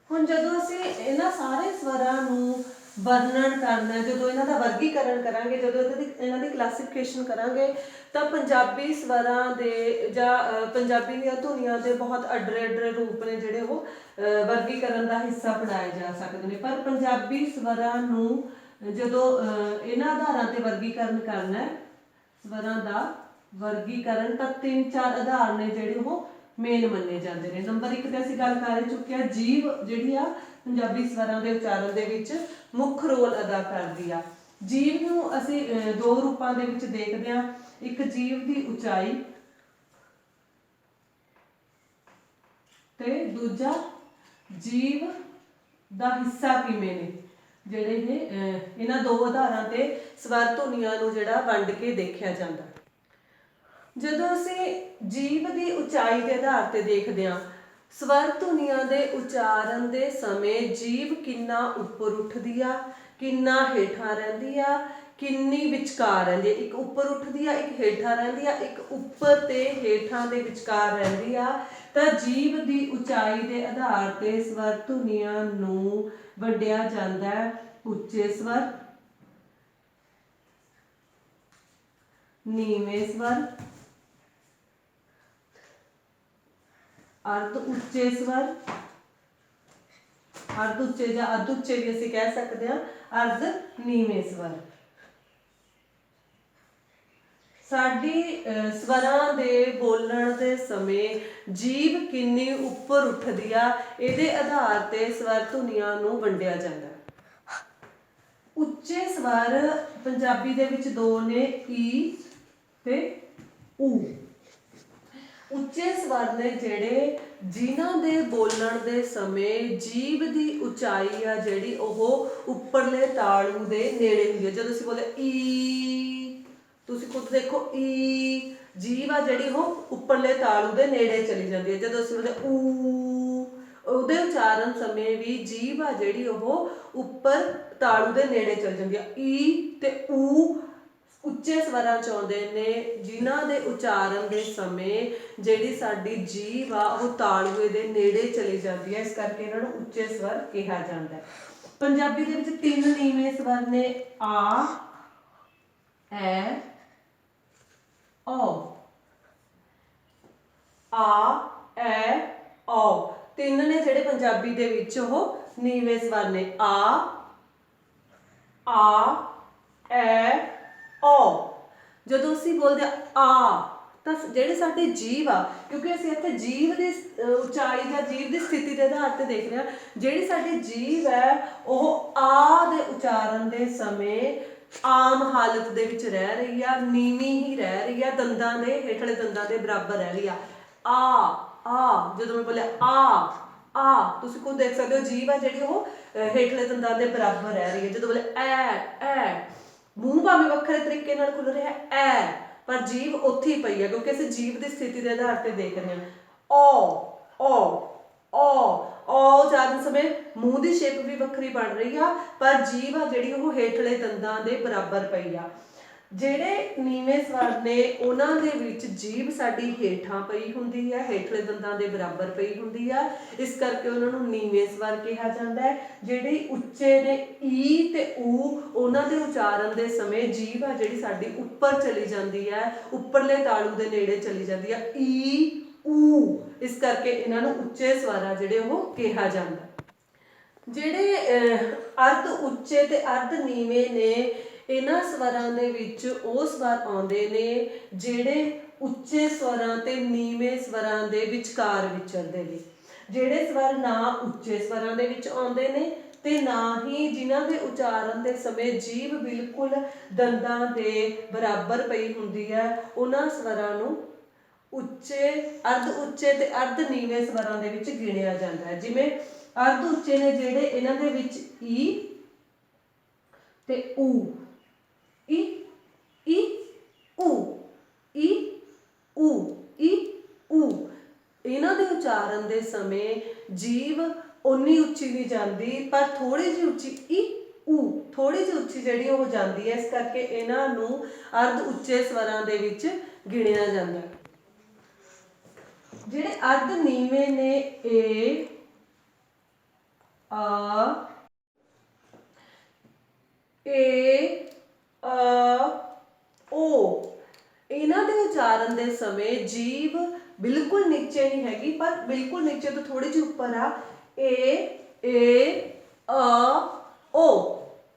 ਹੁਣ ਜਦੋਂ ਅਸੀਂ ਇਹਨਾਂ ਸਾਰੇ ਸਵਰਾਂ ਨੂੰ ਵਰਣਨ ਕਰਨਾ, ਜਦੋਂ ਇਹਨਾਂ ਦਾ ਵਰਗੀਕਰਨ ਕਰਾਂਗੇ, ਜਦੋਂ ਇਹਨਾਂ ਦੀ ਕਲਾਸੀਫਿਕੇਸ਼ਨ ਕਰਾਂਗੇ ਤਾਂ ਪੰਜਾਬੀ ਸਵਰਾਂ ਦੇ ਜਾਂ ਪੰਜਾਬੀ ਦੀਆਂ ਧੁਨੀਆਂ ਦੇ ਬਹੁਤ ਅੱਡਰੇ ਅੱਡਰੇ ਰੂਪ ਨੇ ਜਿਹੜੇ ਉਹ ਵਰਗੀਕਰਨ ਦਾ ਹਿੱਸਾ ਬਣਾਏ ਜਾ ਸਕਦੇ ਨੇ। ਪਰ ਪੰਜਾਬੀ ਸਵਰਾਂ ਨੂੰ ਜਦੋਂ ਇਹਨਾਂ ਆਧਾਰਾਂ ਤੇ ਵਰਗੀਕਰਨ ਕਰਨਾ ਹੈ, ਸਵਰਾਂ ਦਾ ਵਰਗੀਕਰਨ, ਤਾਂ 3-4 ਆਧਾਰ ਨੇ ਜਿਹੜੇ ਉਹ ਮੇਨ ਮੰਨੇ ਜਾਂਦੇ ਨੇ। ਨੰਬਰ 1 ਤੇ ਅਸੀਂ ਗੱਲ ਕਰ ਚੁੱਕੇ ਹਾਂ, ਜੀਭ ਜਿਹੜੀ ਆ ਪੰਜਾਬੀ ਸਵਰਾਂ ਦੇ ਉਚਾਰਨ ਦੇ ਵਿੱਚ ਮੁੱਖ ਰੋਲ ਅਦਾ ਕਰਦੀ ਆ। ਜੀਭ ਨੂੰ ਅਸੀਂ ਦੋ ਰੂਪਾਂ ਦੇ ਵਿੱਚ ਦੇਖਦੇ ਹਾਂ। ਇੱਕ ਜੀਭ ਦੀ ਉਚਾਈ ਤੇ ਦੂਜਾ ਜੀਭ ਦਾ ਹਿੱਸਾ ਕਿਵੇਂ ਨੇ। ਜਿਹੜੇ ਇਹਨਾਂ ਦੋ ਆਧਾਰਾਂ ਤੇ ਸਵਰ ਧੁਨੀਆਂ ਨੂੰ ਜਿਹੜਾ ਵੰਡ ਕੇ ਦੇਖਿਆ ਜਾਂਦਾ। ਜਦੋਂ ਅਸੀਂ ਜੀਭ ਦੀ ਉਚਾਈ ਦੇ ਆਧਾਰ ਤੇ ਦੇਖਦੇ ਹਾਂ, ਸਵਰ ਧੁਨੀਆਂ ਦੇ ਉਚਾਰਨ ਦੇ ਸਮੇਂ ਜੀਭ ਕਿੰਨਾ ਉੱਪਰ ਉੱਠਦੀ ਆ, ਕਿੰਨਾ ਹੇਠਾਂ ਰਹਿੰਦੀ ਆ, ਕਿੰਨੀ ਵਿਚਕਾਰ ਰਹਿੰਦੀ ਹੈ। ਇੱਕ ਉੱਪਰ ਉੱਠਦੀ ਆ, ਇੱਕ ਹੇਠਾਂ ਰਹਿੰਦੀ ਆ, ਇੱਕ ਉੱਪਰ ਤੇ ਹੇਠਾਂ ਦੇ ਵਿਚਕਾਰ ਰਹਿੰਦੀ ਆ। ਤਾਂ ਜੀਭ ਦੀ ਉਚਾਈ ਦੇ ਆਧਾਰ ਤੇ ਸਵਰ ਧੁਨੀਆਂ ਨੂੰ ਵੰਡਿਆ ਜਾਂਦਾ ਹੈ। ਉੱਚੇ ਸਵਰ, ਨੀਵੇਂ ਸਵਰ, ਅਰਧ ਉੱਚੇ ਸਵਰ, ਅਰਧ ਉੱਚੇ ਜਾਂ ਅੱਧ ਉੱਚੇ ਵੀ ਅਸੀਂ ਕਹਿ ਸਕਦੇ ਹਾਂ, ਅਰਧ ਨੀਵੇਂ ਸਵਰ। ਸਾਡੀ ਸਵਰਾਂ ਦੇ ਬੋਲਣ ਦੇ ਸਮੇਂ ਜੀਭ ਕਿੰਨੀ ਉੱਪਰ ਉੱਠਦੀ ਆ, ਇਹਦੇ ਆਧਾਰ ਤੇ ਸਵਰ ਧੁਨੀਆਂ ਨੂੰ ਵੰਡਿਆ ਜਾਂਦਾ। ਉੱਚੇ ਸਵਰ ਪੰਜਾਬੀ ਦੇ ਵਿੱਚ ਦੋ ਨੇ, ਈ ਤੇ ਊ। ਉੱਚੇ ਸਵਰ ਨੇ ਜਿਹੜੇ ਜਿਨ੍ਹਾਂ ਦੇ ਬੋਲਣ ਦੇ ਸਮੇਂ ਜੀਭ ਦੀ ਉਚਾਈ ਆ ਜਿਹੜੀ ਉਹ ਉੱਪਰਲੇ ਤਾਲੂ ਦੇ ਨੇੜੇ ਹੁੰਦੀ ਹੈ। ਜਦੋਂ ਅਸੀਂ ਬੋਲੇ ਈ, ਤੁਸੀਂ ਖੁਦ ਦੇਖੋ ਈ, ਜੀਭ ਆ ਜਿਹੜੀ ਉਹ ਉੱਪਰਲੇ ਤਾਲੂ ਦੇ ਨੇੜੇ ਚਲੀ ਜਾਂਦੀ ਹੈ। ਜਦੋਂ ਅਸੀਂ ਬੋਲੇ ਊ, ਉਹਦੇ ਉਚਾਰਨ ਸਮੇਂ ਵੀ ਜੀਭ ਆ ਜਿਹੜੀ ਉਹ ਉੱਪਰ ਤਾਲੂ ਦੇ ਨੇੜੇ ਚਲ ਜਾਂਦੀ ਆ। ਈ ਤੇ ਊ ਉੱਚੇ ਸਵਰਾਂ 'ਚ ਆਉਂਦੇ ਨੇ ਜਿਨ੍ਹਾਂ ਦੇ ਉਚਾਰਨ ਦੇ ਸਮੇਂ ਜਿਹੜੀ ਸਾਡੀ ਜੀਭ ਆ ਉਹ ਤਾਲੂਏ ਦੇ ਨੇੜੇ ਚਲੀ ਜਾਂਦੀ ਹੈ। ਇਸ ਕਰਕੇ ਇਹਨਾਂ ਨੂੰ ਉੱਚੇ ਸਵਰ ਕਿਹਾ ਜਾਂਦਾ ਹੈ। ਪੰਜਾਬੀ ਦੇ ਵਿੱਚ 3 ਨੀਵੇਂ ਸਵਰ ਨੇ, ਆ, ਐ, ਔ। ਆ, ਐ, ਔ 3 ਨੇ ਜਿਹੜੇ ਪੰਜਾਬੀ ਦੇ ਵਿੱਚ ਉਹ ਨੀਵੇਂ ਸਵਰ ਨੇ। ਆ, ਐ, ਔ। ਜਦੋਂ ਅਸੀਂ ਬੋਲਦੇ ਆ ਤਾਂ ਜਿਹੜੀ ਸਾਡੀ ਜੀਭ ਆ, ਕਿਉਂਕਿ ਅਸੀਂ ਇੱਥੇ ਜੀਭ ਦੀ ਉਚਾਈ ਜਾਂ ਜੀਭ ਦੀ ਸਥਿਤੀ ਦੇ ਆਧਾਰ ਤੇ ਦੇਖ ਰਹੇ ਹਾਂ, ਜਿਹੜੀ ਸਾਡੀ ਜੀਭ ਹੈ ਉਹ ਆ ਦੇ ਉਚਾਰਨ ਦੇ ਸਮੇਂ ਆਮ ਹਾਲਤ ਦੇ ਵਿੱਚ ਰਹਿ ਰਹੀ ਆ, ਨੀਵੀਂ ਹੀ ਰਹਿ ਰਹੀ ਆ, ਦੰਦਾਂ ਦੇ ਹੇਠਲੇ ਦੰਦਾਂ ਦੇ ਬਰਾਬਰ ਰਹਿ ਰਹੀ ਆ। ਆ ਜਦੋਂ ਮੈਂ ਬੋਲਿਆ ਆ, ਤੁਸੀਂ ਖੁਦ ਦੇਖ ਸਕਦੇ ਹੋ ਜੀਭ ਆ ਜਿਹੜੀ ਉਹ ਹੇਠਲੇ ਦੰਦਾਂ ਦੇ ਬਰਾਬਰ ਰਹਿ ਰਹੀ ਹੈ। ਜਦੋਂ ਬੋਲੇ ਐ, ਮੂੰਹ ਭਾਵੇਂ ਵੱਖਰੇ ਤਰੀਕੇ ਨਾਲ ਖੁੱਲ ਰਿਹਾ ਐ, ਪਰ ਜੀਭ ਉੱਥੇ ਹੀ ਪਈ ਹੈ ਕਿਉਂਕਿ ਅਸੀਂ ਜੀਭ ਦੀ ਸਥਿਤੀ ਦੇ ਆਧਾਰ ਤੇ ਦੇਖ ਰਹੇ ਹਾਂ। ਔ, ਔ ਉਚਾਰਨ ਸਮੇਂ ਮੂੰਹ ਦੀ ਸ਼ੇਪ ਵੀ ਵੱਖਰੀ ਬਣ ਰਹੀ ਆ, ਪਰ ਜੀਭ ਆ ਜਿਹੜੀ ਉਹ ਹੇਠਲੇ ਦੰਦਾਂ ਦੇ ਬਰਾਬਰ ਪਈ ਆ। ਜਿਹੜੇ ਨੀਵੇਂ ਸਵਰ ਨੇ ਉਹਨਾਂ ਦੇ ਵਿੱਚ ਜੀਭ ਸਾਡੀ ਹੇਠਾਂ ਪਈ ਹੁੰਦੀ ਹੈ, ਹੇਠਲੇ ਦੰਦਾਂ ਦੇ ਬਰਾਬਰ ਪਈ ਹੁੰਦੀ ਆ, ਇਸ ਕਰਕੇ ਉਹਨਾਂ ਨੂੰ ਨੀਵੇਂ ਸਵਰ ਕਿਹਾ ਜਾਂਦਾ ਹੈ। ਜਿਹੜੇ ਉੱਚੇ ਨੇ ਈ ਤੇ ਊ, ਉਹਨਾਂ ਦੇ ਉਚਾਰਨ ਦੇ ਸਮੇਂ ਜੀਭ ਆ ਜਿਹੜੀ ਸਾਡੀ ਉੱਪਰ ਚਲੀ ਜਾਂਦੀ ਹੈ, ਉੱਪਰਲੇ ਤਾਲੂ ਦੇ ਨੇੜੇ ਚਲੀ ਜਾਂਦੀ ਆ, ਈ ਊ, ਇਸ ਕਰਕੇ ਇਹਨਾਂ ਨੂੰ ਉੱਚੇ ਸਵਰ ਆ ਜਿਹੜੇ ਉਹ ਕਿਹਾ ਜਾਂਦਾ। ਜਿਹੜੇ ਅਰਧ ਉੱਚੇ ਤੇ ਅਰਧ ਨੀਵੇਂ ਨੇ, ਇਹਨਾਂ ਸਵਰਾਂ ਦੇ ਵਿੱਚ ਉਹ ਸਵਰ ਆਉਂਦੇ ਨੇ ਜਿਹੜੇ ਉੱਚੇ ਸਵਰਾਂ ਤੇ ਨੀਵੇਂ ਸਵਰਾਂ ਦੇ ਵਿਚਕਾਰ ਵਿਚਰਦੇ ਨੇ। ਜਿਹੜੇ ਸਵਰ ਨਾ ਉੱਚੇ ਸਵਰਾਂ ਦੇ ਵਿੱਚ ਆਉਂਦੇ ਨੇ ਤੇ ਨਾ ਹੀ ਜਿਨ੍ਹਾਂ ਦੇ ਉਚਾਰਨ ਦੇ ਸਮੇਂ ਜੀਭ ਬਿਲਕੁਲ ਦੰਦਾਂ ਦੇ ਬਰਾਬਰ ਪਈ ਹੁੰਦੀ ਹੈ, ਉਹਨਾਂ ਸਵਰਾਂ ਨੂੰ ਉੱਚੇ, ਅਰਧ ਉੱਚੇ ਤੇ ਅਰਧ ਨੀਵੇਂ ਸਵਰਾਂ ਦੇ ਵਿੱਚ ਗਿਣਿਆ ਜਾਂਦਾ ਹੈ। ਜਿਵੇਂ ਅਰਧ ਉੱਚੇ ਨੇ ਜਿਹੜੇ, ਇਹਨਾਂ ਦੇ ਵਿੱਚ ਈ ਤੇ ਊ, ਈ ਈ ਊ, ਈ ਊ, ਈ ਊ, ਇਹਨਾਂ ਦੇ ਉਚਾਰਨ ਦੇ ਸਮੇਂ ਜੀਭ ਉਨੀ ਉੱਚੀ ਨਹੀਂ ਜਾਂਦੀ, ਪਰ ਥੋੜੀ ਜਿਹੀ ਉੱਚੀ, ਈ ਊ ਥੋੜੀ ਜਿਹੀ ਉੱਚੀ ਜਿਹੜੀ ਉਹ ਜਾਂਦੀ ਹੈ, ਇਸ ਕਰਕੇ ਇਹਨਾਂ ਨੂੰ ਅਰਧ ਉੱਚੇ ਸਵਰਾਂ ਦੇ ਵਿੱਚ ਗਿਣਿਆ ਜਾਂਦਾ ਹੈ। ਜਿਹੜੇ ਅਰਧ ਨੀਵੇਂ ਨੇ, ਏ ਆ, ਏ ਆ, ਓ, ਇਹਨਾਂ ਦੇ ਉਚਾਰਨ ਦੇ ਸਮੇਂ ਜੀਭ ਬਿਲਕੁਲ ਨੀਚੇ ਨਹੀਂ ਹੈਗੀ, ਪਰ ਬਿਲਕੁਲ ਨੀਚੇ ਤੋਂ ਥੋੜੀ ਜਿਹੀ ਉੱਪਰ ਆ, ਏ ਆ ਓ,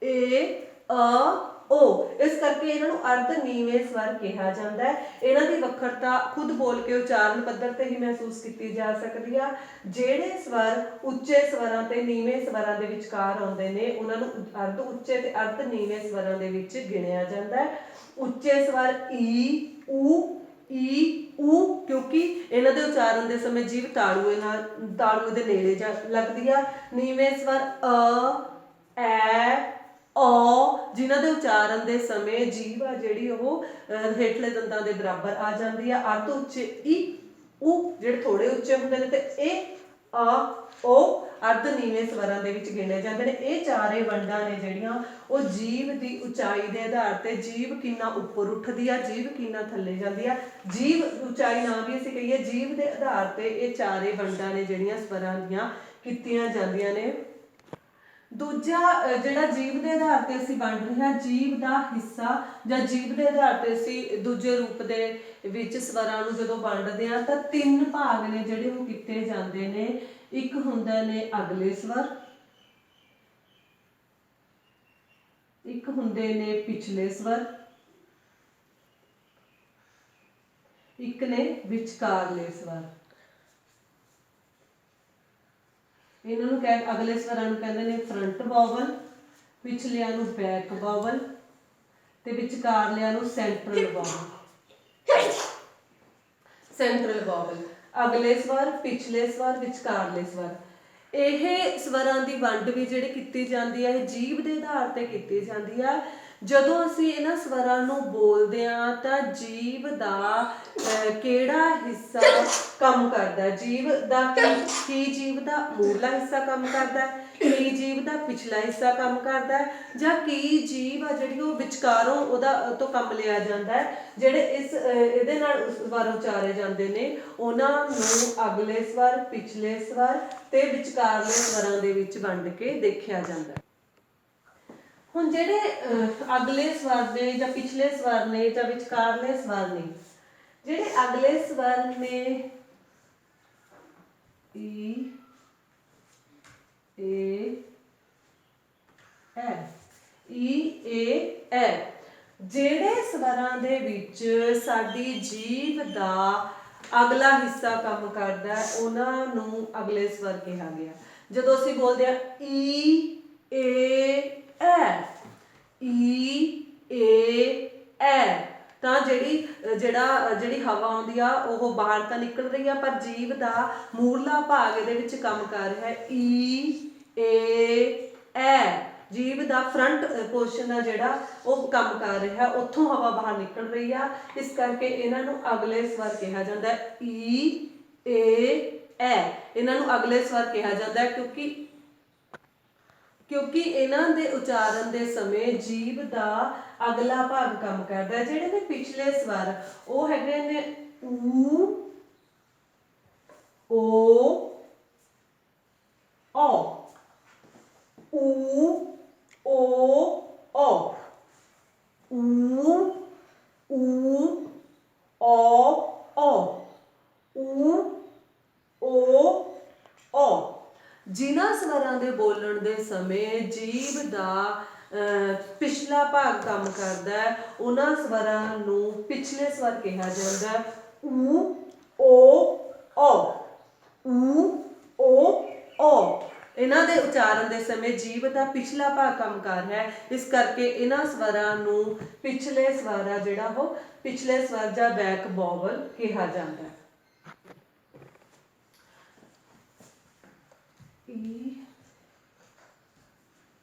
ਏ ਆ ਓ, ਇਸ ਕਰਕੇ ਇਹਨਾਂ ਨੂੰ ਅਰਧ ਨੀਵੇਂ ਸਵਰ ਕਿਹਾ ਜਾਂਦਾ ਹੈ। ਇਹਨਾਂ ਦੀ ਵੱਖਰਤਾ ਖੁਦ ਬੋਲ ਕੇ ਉਚਾਰਨ ਪੱਧਰ ਤੇ ਹੀ ਮਹਿਸੂਸ ਕੀਤੀ ਜਾ ਸਕਦੀ ਆ। ਜਿਹੜੇ ਸਵਰ ਉੱਚੇ ਸਵਰਾਂ ਤੇ ਨੀਵੇਂ ਸਵਰਾਂ ਦੇ ਵਿਚਕਾਰ ਆਉਂਦੇ ਨੇ, ਉਹਨਾਂ ਨੂੰ ਅਰਧ ਉੱਚੇ ਤੇ ਅਰਧ ਨੀਵੇਂ ਸਵਰਾਂ ਦੇ ਵਿੱਚ ਗਿਣਿਆ ਜਾਂਦਾ ਹੈ। ਉੱਚੇ ਸਵਰ ਈ ਊ, ਈ ਊ, ਕਿਉਂਕਿ ਇਹਨਾਂ ਦੇ ਉਚਾਰਨ ਦੇ ਸਮੇਂ ਜੀਭ ਤਾਲੂਏ ਦੇ ਨੇੜੇ ਲੱਗਦੀ ਆ। ਨੀਵੇਂ ਸਵਰ ਅ, ਐ, ਔ, ਜਿਨ੍ਹਾਂ ਦੇ ਉਚਾਰਨ ਦੇ ਸਮੇਂ ਜੀਭ ਆ ਜਿਹੜੀ ਉਹ ਹੇਠਲੇ ਦੰਦਾਂ ਦੇ ਬਰਾਬਰ ਆ ਜਾਂਦੀ ਆ। ਅਰਧ ਉੱਚੇ ਈ ਊ ਜਿਹੜੇ ਥੋੜੇ ਉੱਚੇ ਹੁੰਦੇ ਨੇ, ਤੇ ਏ ਆ ਓ ਅਰਧ ਨੀਵੇਂ ਸਵਰਾਂ ਦੇ ਵਿੱਚ ਗਿਣੇ ਜਾਂਦੇ ਨੇ। ਇਹ ਚਾਰੇ ਵੰਡਾਂ ਨੇ ਜਿਹੜੀਆਂ ਉਹ ਜੀਭ ਦੀ ਉਚਾਈ ਦੇ ਆਧਾਰ ਤੇ, ਜੀਭ ਕਿੰਨਾ ਉੱਪਰ ਉੱਠਦੀ ਆ, ਜੀਭ ਕਿੰਨਾ ਥੱਲੇ ਜਾਂਦੀ ਆ, ਜੀਭ ਉਚਾਈ ਨਾ ਵੀ ਅਸੀਂ ਕਹੀਏ, ਜੀਭ ਦੇ ਆਧਾਰ ਤੇ ਇਹ ਚਾਰੇ ਵੰਡਾਂ ਨੇ ਜਿਹੜੀਆਂ ਸਵਰਾਂ ਦੀਆਂ ਕੀਤੀਆਂ ਜਾਂਦੀਆਂ ਨੇ। ਦੂਜਾ ਜਿਹੜਾ ਜੀਭ ਦੇ ਆਧਾਰ ਤੇ ਅਸੀਂ ਵੰਡ ਰਹੇ ਹਾਂ, ਜੀਭ ਦਾ ਹਿੱਸਾ ਜਾਂ ਜੀਭ ਦੇ ਆਧਾਰ ਤੇ ਅਸੀਂ ਦੂਜੇ ਰੂਪ ਦੇ ਵਿੱਚ ਸਵਰਾਂ ਨੂੰ ਜਦੋਂ ਵੰਡਦੇ ਹਾਂ ਤਾਂ ਤਿੰਨ ਭਾਗ ਨੇ ਜਿਹੜੇ ਉਹ ਕੀਤੇ ਜਾਂਦੇ ਨੇ। ਇੱਕ ਹੁੰਦੇ ਨੇ ਅਗਲੇ ਸਵਰ, ਇੱਕ ਹੁੰਦੇ ਨੇ ਪਿਛਲੇ ਸਵਰ, ਇੱਕ ਨੇ ਵਿਚਕਾਰਲੇ ਸਵਰ। ਇਹਨਾਂ ਨੂੰ ਅਗਲੇ ਸਵਰਾਂ ਨੂੰ ਕਹਿੰਦੇ ਨੇ ਫਰੰਟ ਵਾਵਲ, ਪਿਛਲਿਆਂ ਨੂੰ ਬੈਕ ਵਾਵਲ ਤੇ ਵਿਚਕਾਰਲਿਆਂ ਨੂੰ ਸੈਂਟਰਲ ਵਾਵਲ। ਸੈਂਟਰਲ ਵਾਵਲ, ਅਗਲੇ ਸਵਰ, ਪਿਛਲੇ ਸਵਰ, ਵਿਚਕਾਰਲੇ ਸਵਰ। ਇਹ ਸਵਰਾਂ ਦੀ ਵੰਡ ਵੀ ਜਿਹੜੀ ਕੀਤੀ ਜਾਂਦੀ ਹੈ, ਇਹ ਜੀਭ ਦੇ ਆਧਾਰ ਤੇ ਕੀਤੀ ਜਾਂਦੀ ਆ। ਜਦੋਂ ਅਸੀਂ ਇਹਨਾਂ ਸਵਰਾਂ ਨੂੰ ਬੋਲਦੇ ਹਾਂ ਤਾਂ ਜੀਭ ਦਾ ਕਿਹੜਾ ਹਿੱਸਾ ਕੰਮ ਕਰਦਾ, ਜੀਭ ਦਾ ਕੀ ਜੀਭ ਦਾ ਮੂਹਰਲਾ ਹਿੱਸਾ ਕੰਮ ਕਰਦਾ, ਕੀ ਜੀਭ ਦਾ ਪਿਛਲਾ ਹਿੱਸਾ ਕੰਮ ਕਰਦਾ, ਜਾਂ ਕੀ ਜੀਭ ਆ ਜਿਹੜੀ ਉਹ ਵਿਚਕਾਰੋਂ ਉਹਦਾ ਤੋਂ ਕੰਮ ਲਿਆ ਜਾਂਦਾ ਹੈ। ਜਿਹੜੇ ਇਹਦੇ ਨਾਲ ਸਵਰ ਉਚਾਰੇ ਜਾਂਦੇ ਨੇ ਉਹਨਾਂ ਨੂੰ ਅਗਲੇ ਸਵਰ, ਪਿਛਲੇ ਸਵਰ ਤੇ ਵਿਚਕਾਰਲੇ ਸਵਰਾਂ ਦੇ ਵਿੱਚ ਵੰਡ ਕੇ ਦੇਖਿਆ ਜਾਂਦਾ। ਹੁਣ ਜਿਹੜੇ ਅਗਲੇ ਸਵਰ ਨੇ ਜਾਂ ਪਿਛਲੇ ਸਵਰ ਨੇ ਜਾਂ ਵਿਚਕਾਰਲੇ ਸਵਰ ਨੇ, ਜਿਹੜੇ ਅਗਲੇ ਸਵਰ ਨੇ ਈ, ਏ, ਐ, ਈ, ਏ, ਐ, ਜਿਹੜੇ ਸਵਰਾਂ ਦੇ ਵਿੱਚ ਸਾਡੀ ਜੀਭ ਦਾ ਅਗਲਾ ਹਿੱਸਾ ਕੰਮ ਕਰਦਾ ਉਹਨਾਂ ਨੂੰ ਅਗਲੇ ਸਵਰ ਕਿਹਾ ਗਿਆ। ਜਦੋਂ ਅਸੀਂ ਬੋਲਦੇ ਹਾਂ ਈ, ਏ, ਐ, ਈ, ਏ, ਐ, ਤਾਂ ਜਿਹੜੀ ਹਵਾ ਆਉਂਦੀ ਆ ਉਹ ਬਾਹਰ ਤਾਂ ਨਿਕਲ ਰਹੀ ਆ, ਪਰ ਜੀਭ ਦਾ ਮੂਹਰਲਾ ਭਾਗ ਇਹਦੇ ਵਿੱਚ ਕੰਮ ਕਰ ਰਿਹਾ ਹੈ। ਈ, ਏ, ਐ, ਜੀਭ ਦਾ ਫਰੰਟ ਪੋਰਸ਼ਨ ਆ ਜਿਹੜਾ ਉਹ ਕੰਮ ਕਰ ਰਿਹਾ, ਉੱਥੋਂ ਹਵਾ ਬਾਹਰ ਨਿਕਲ ਰਹੀ ਆ, ਇਸ ਕਰਕੇ ਇਹਨਾਂ ਨੂੰ ਅਗਲੇ ਸਵਰ ਕਿਹਾ ਜਾਂਦਾ ਹੈ। ਈ, ਏ, ਐ ਇਹਨਾਂ ਨੂੰ ਅਗਲੇ ਸਵਰ ਕਿਹਾ ਜਾਂਦਾ ਹੈ ਕਿਉਂਕਿ ਇਹਨਾਂ ਦੇ ਉਚਾਰਨ ਦੇ ਸਮੇਂ ਜੀਭ ਦਾ ਅਗਲਾ ਭਾਗ ਕੰਮ ਕਰਦਾ ਹੈ। ਜਿਹੜੇ ਨੇ ਪਿਛਲੇ ਸਵਰ ਉਹ ਹੈਗੇ ਨੇ ਊ, ਓ, ਔ, ਊ, ਓ, ਔ, ਊ, ਊ, ਔ, ਔ, ਊ, ਓ, ਔ। ਜਿਨ੍ਹਾਂ ਸਵਰਾਂ ਦੇ ਬੋਲਣ ਦੇ ਸਮੇਂ ਜੀਭ ਦਾ ਪਿਛਲਾ ਭਾਗ ਕੰਮ ਕਰਦਾ ਹੈ ਉਹਨਾਂ ਸਵਰਾਂ ਨੂੰ ਪਿਛਲੇ ਸਵਰ ਕਿਹਾ ਜਾਂਦਾ ਹੈ। ਊ, ਓ, ਔ, ਊ, ਓ, ਔ। ਇਹਨਾਂ ਦੇ ਉਚਾਰਨ ਦੇ ਸਮੇਂ ਜੀਭ ਦਾ ਪਿਛਲਾ ਭਾਗ ਕੰਮ ਕਰ ਰਿਹਾ ਹੈ, ਇਸ ਕਰਕੇ ਇਹਨਾਂ ਸਵਰਾਂ ਨੂੰ ਪਿਛਲੇ ਸਵਰ ਆ ਜਿਹੜਾ ਉਹ ਪਿਛਲੇ ਸਵਰ ਜਾਂ ਬੈਕ ਵੋਵਲ ਕਿਹਾ ਜਾਂਦਾ ਹੈ। ਈ,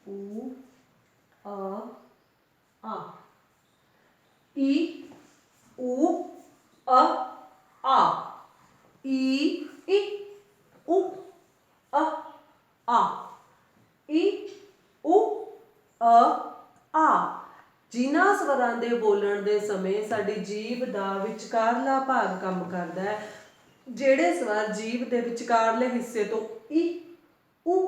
ਊ, ਆ, ਈ, ਊ, ਆ, ਈ, ਊ, ਆ, ਈ, ਊ, ਆ। ਜਿਨ੍ਹਾਂ ਸਵਰਾਂ ਦੇ ਬੋਲਣ ਦੇ ਸਮੇਂ ਸਾਡੀ ਜੀਭ ਦਾ ਵਿਚਕਾਰਲਾ ਭਾਗ ਕੰਮ ਕਰਦਾ ਹੈ, ਜਿਹੜੇ ਸਵਰ ਜੀਭ ਦੇ ਵਿਚਕਾਰਲੇ ਹਿੱਸੇ ਤੋਂ ਈ, ਊ,